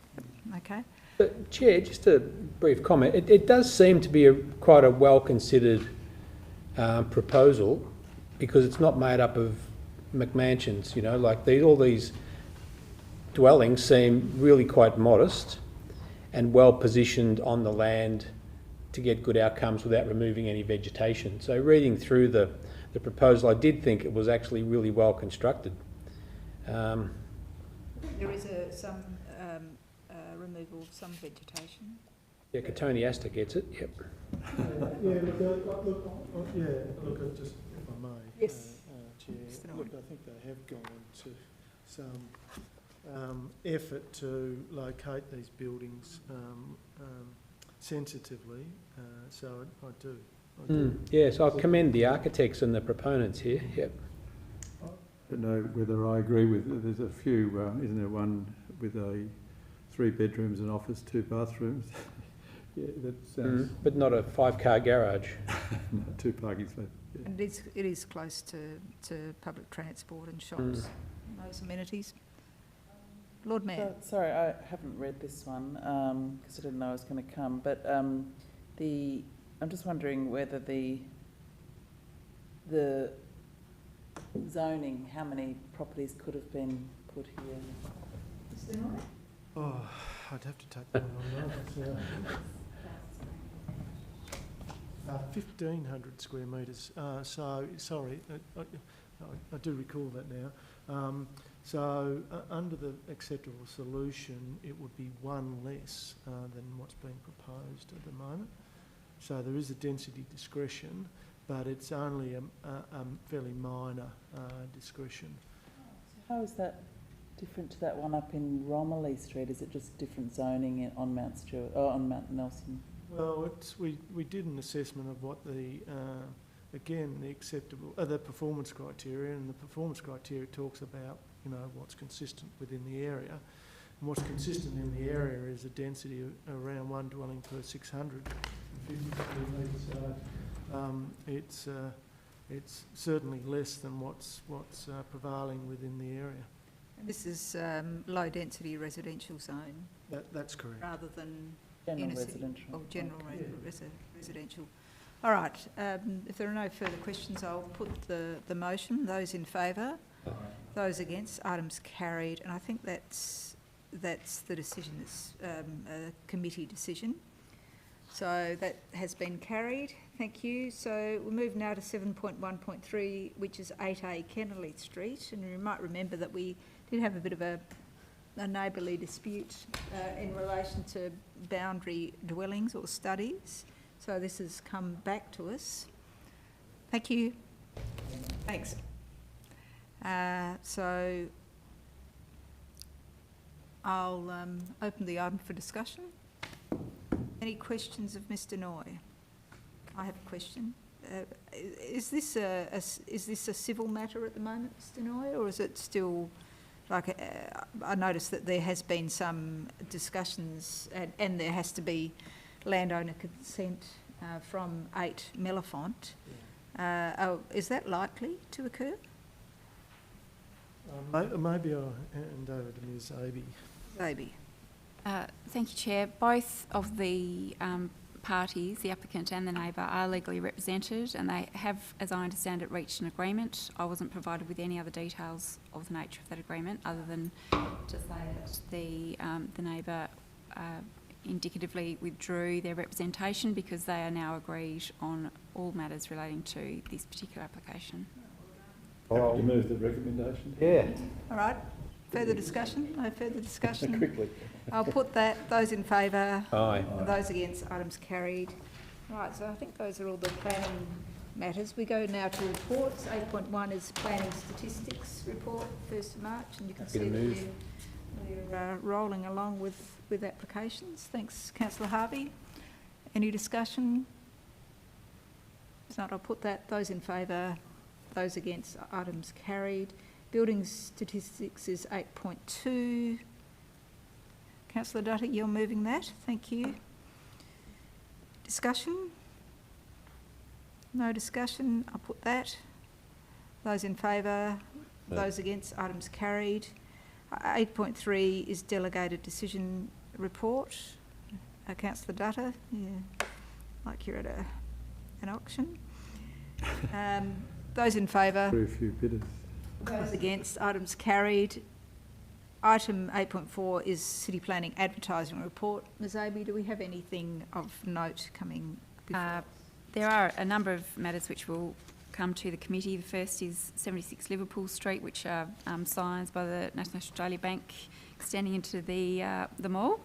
Okay. But Chair, just a brief comment. It does seem to be quite a well-considered proposal, because it's not made up of McMansions, you know, like all these dwellings seem really quite modest and well positioned on the land to get good outcomes without removing any vegetation. So reading through the the proposal, I did think it was actually really well constructed. There is some removal of some vegetation. Yeah, Katoni Asta gets it, yep. Look, just if I may. Yes. Chair, look, I think they have gone to some effort to locate these buildings sensitively, so I do. Yes, I commend the architects and the proponents here, yep. I don't know whether I agree with, there's a few, isn't there one with 3 bedrooms, an office, 2 bathrooms? Yeah, that sounds... But not a 5-car garage. No, 2 parking spaces. Yeah. And it is close to public transport and shops, those amenities. Lord Mayor. Sorry, I haven't read this one because I didn't know it was going to come, but I'm just wondering whether the zoning, how many properties could have been put here? Oh, I'd have to take that on notice. 1,500 square metres. So, sorry, I do recall that now. So, under the acceptable solution, it would be 1 less than what's being proposed at the moment. So there is a density discretion, but it's only a fairly minor discretion. How is that different to that one up in Romilly Street? Is it just different zoning on Mount Stewart, on Mount Nelson? Well, we did an assessment of what the again the acceptable the performance criteria, and the performance criteria talks about what's consistent within the area, and what's consistent in the area is a density of around 1 dwelling per 650 square metres. So it's certainly less than what's prevailing within the area. And this is low density residential zone. That's correct. Rather than general inner residential. City, or general residential. All right. If there are no further questions, I'll put the motion. Those in favour, those against. Items carried, and I think that's the decision. It's a committee decision. So that has been carried. Thank you. So we'll move now to 7.1.3, which is 8A Kennelly Street. And you might remember that we did have a bit of a neighbourly dispute in relation to boundary dwellings or studies. So this has come back to us. Thank you. Thanks. So I'll open the item for discussion. Any questions of Mr. Noy? I have a question. Is this a civil matter at the moment, Mr. Noy, or is it still like I noticed that there has been some discussions and there has to be landowner consent from 8 Mellifont. Is that likely to occur? Maybe I'll hand over to Ms. Aby. Thank you, Chair. Both of the parties, the applicant and the neighbour, are legally represented, and they have, as I understand it, reached an agreement. I wasn't provided with any other details of the nature of that agreement, other than to say that the neighbour indicatively withdrew their representation because they are now agreed on all matters relating to this particular application. Happy to move the recommendation. Yeah. All right. Further discussion? No further discussion? Quickly. I'll put that. Those in favour? Aye. Those against? Items carried. Right, so I think those are all the planning matters. We go now to reports. 8.1 is planning statistics report, 1st of March, and you can see that we're rolling along with applications. Thanks, Councillor Harvey. Any discussion? If not, I'll put that. Those in favour? Those against? Items carried. Building statistics is 8.2. Councillor Dutty, you're moving that. Thank you. Discussion? No discussion. I'll put that. Those in favour? Those against? Items carried. 8.3 is delegated decision report. Councillor Dutty, like you're at an auction. Those in favour? Very few bidders. Those against? Items carried. Item 8.4 is City Planning Advertising Report. Ms Aby, do we have anything of note coming before? There are a number of matters which will come to the committee. The first is 76 Liverpool Street, which are signs by the National Australia Bank extending into the mall.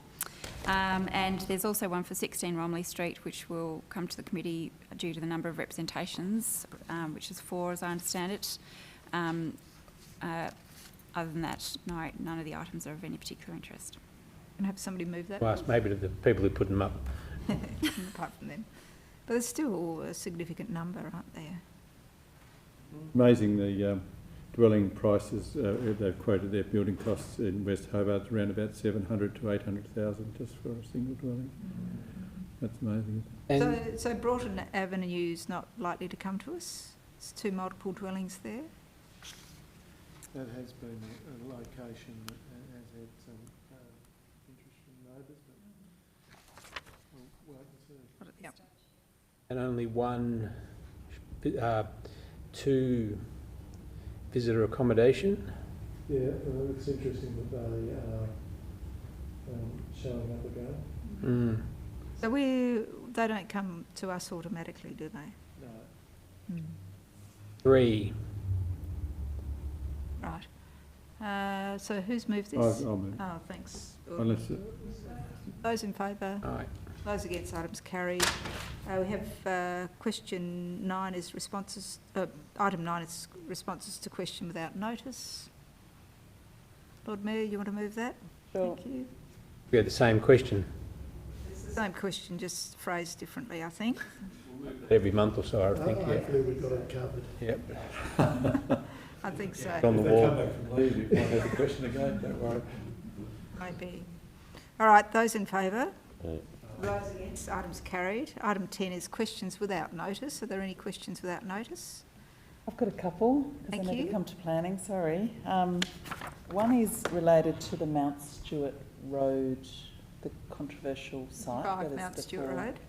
And there's also one for 16 Romley Street, which will come to the committee due to the number of representations, which is 4 as I understand it. Other than that, no, none of the items are of any particular interest. Can I have somebody move that? Well, maybe to the people who put them up. Apart from them. But there's still a significant number, aren't there? Amazing, the dwelling prices, they've quoted their building costs in West Hobart around about 700 to 800,000 just for a single dwelling. That's amazing. So Broughton Avenue's not likely to come to us? It's 2 multiple dwellings there? That has been a location that has had some interest from neighbours, but we'll wait and see. Yep. And only 2 visitor accommodation. Yeah, it's interesting that they are showing up again. Mm. So they don't come to us automatically, do they? No. 3. Right. So who's moved this? I'll move. Oh, thanks. Unless, Those in favour? Aye. Those against, items carried. We have question 9 is responses, item 9 is responses to question without notice. Lord Mayor, you want to move that? Sure. Thank you. We had the same question It's the same question, just phrased differently, I think. every month or so, I think. Hopefully we've got it covered. Yep. I think so. It's on the if they wall. come back from leave, you might have a question again, don't worry. Maybe. All right, those in favour? Aye. Those against, items carried. Item 10 is questions without notice. Are there any questions without notice? I've got a couple, because Thank I never you. come to planning, sorry. One is related to the Mount Stewart Road, the controversial site. 5 that is Mount Stewart Road.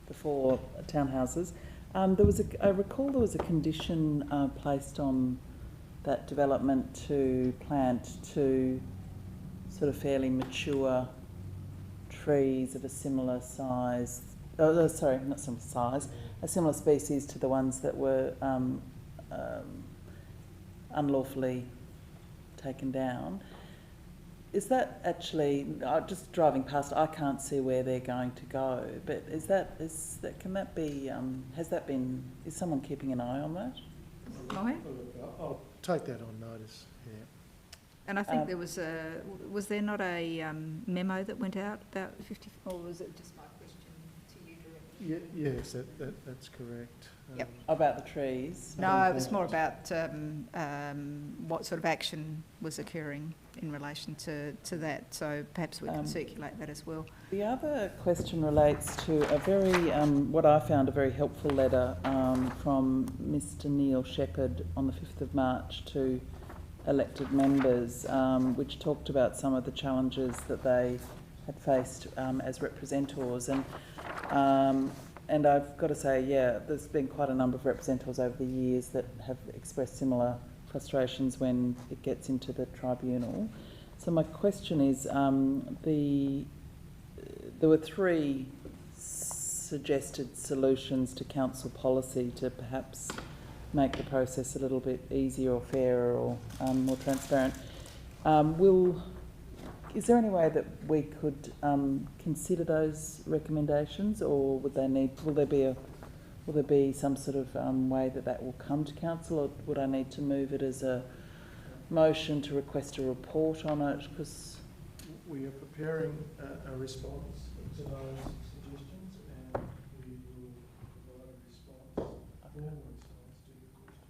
Before townhouses. I recall there was a condition placed on that development to plant 2 sort of fairly mature trees of a similar size, sorry, not similar size, a similar species to the ones that were unlawfully taken down. Is that actually, just driving past, I can't see where they're going to go, but is someone keeping an eye on that? I'll take that on notice, yeah. And I think there was there not a memo that went out about 50, or was it just my question to you directly? Yes, that's correct. Yep. About the trees? No, it was more about what sort of action was occurring in relation to that, so perhaps we can circulate that as well. The other question relates to a very, what I found a very helpful letter from Mr Neil Shepherd on the 5th of March to elected members, which talked about some of the challenges that they had faced as representors. And I've got to say, yeah, there's been quite a number of representors over the years that have expressed similar frustrations when it gets into the tribunal. So my question is, there were 3 suggested solutions to council policy to perhaps make the process a little bit easier or fairer or more transparent. Is there any way that we could consider those recommendations, or will there be some sort of way that will come to council, or would I need to move it as a motion to request a report on it? Because we are preparing a response to those suggestions, and we will provide a response, a formal response to your question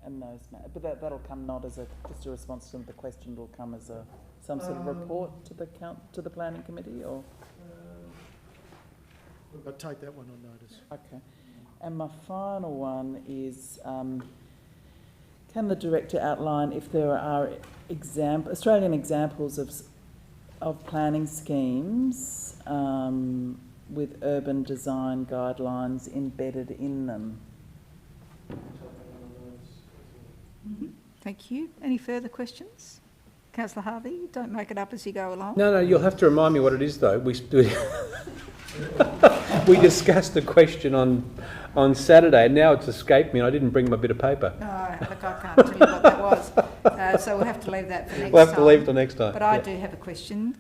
and those matters. But that'll come not as just a response to the question. It'll come as some sort of report to the planning committee, or. But take that one on notice. Okay. And my final one is, can the director outline if there are Australian examples of planning schemes with urban design guidelines embedded in them? Thank you. Any further questions? Councillor Harvey, don't make it up as you go along. No, you'll have to remind me what it is, though. We discussed the question on Saturday, and now it's escaped me and I didn't bring my bit of paper. No, look, I can't tell you what that was. So we'll have to leave that for next time. We'll have to leave till next time. But I do have a question.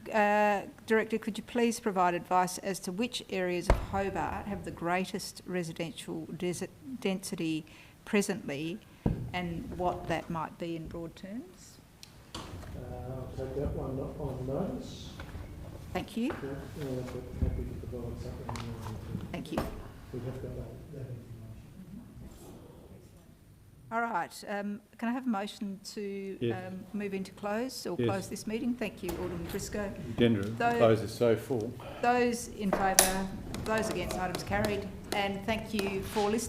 Director, could you please provide advice as to which areas of Hobart have the greatest residential density presently and what that might be in broad terms? I'll take that one on notice. Thank you. But happy to provide something. Thank you. We have got that information. All right. Can I have a motion to Yes. move into close or Yes. close this meeting? Thank you, Alderman Briscoe. Agenda close is so full. Those in favour, those against, items carried. And thank you for listening.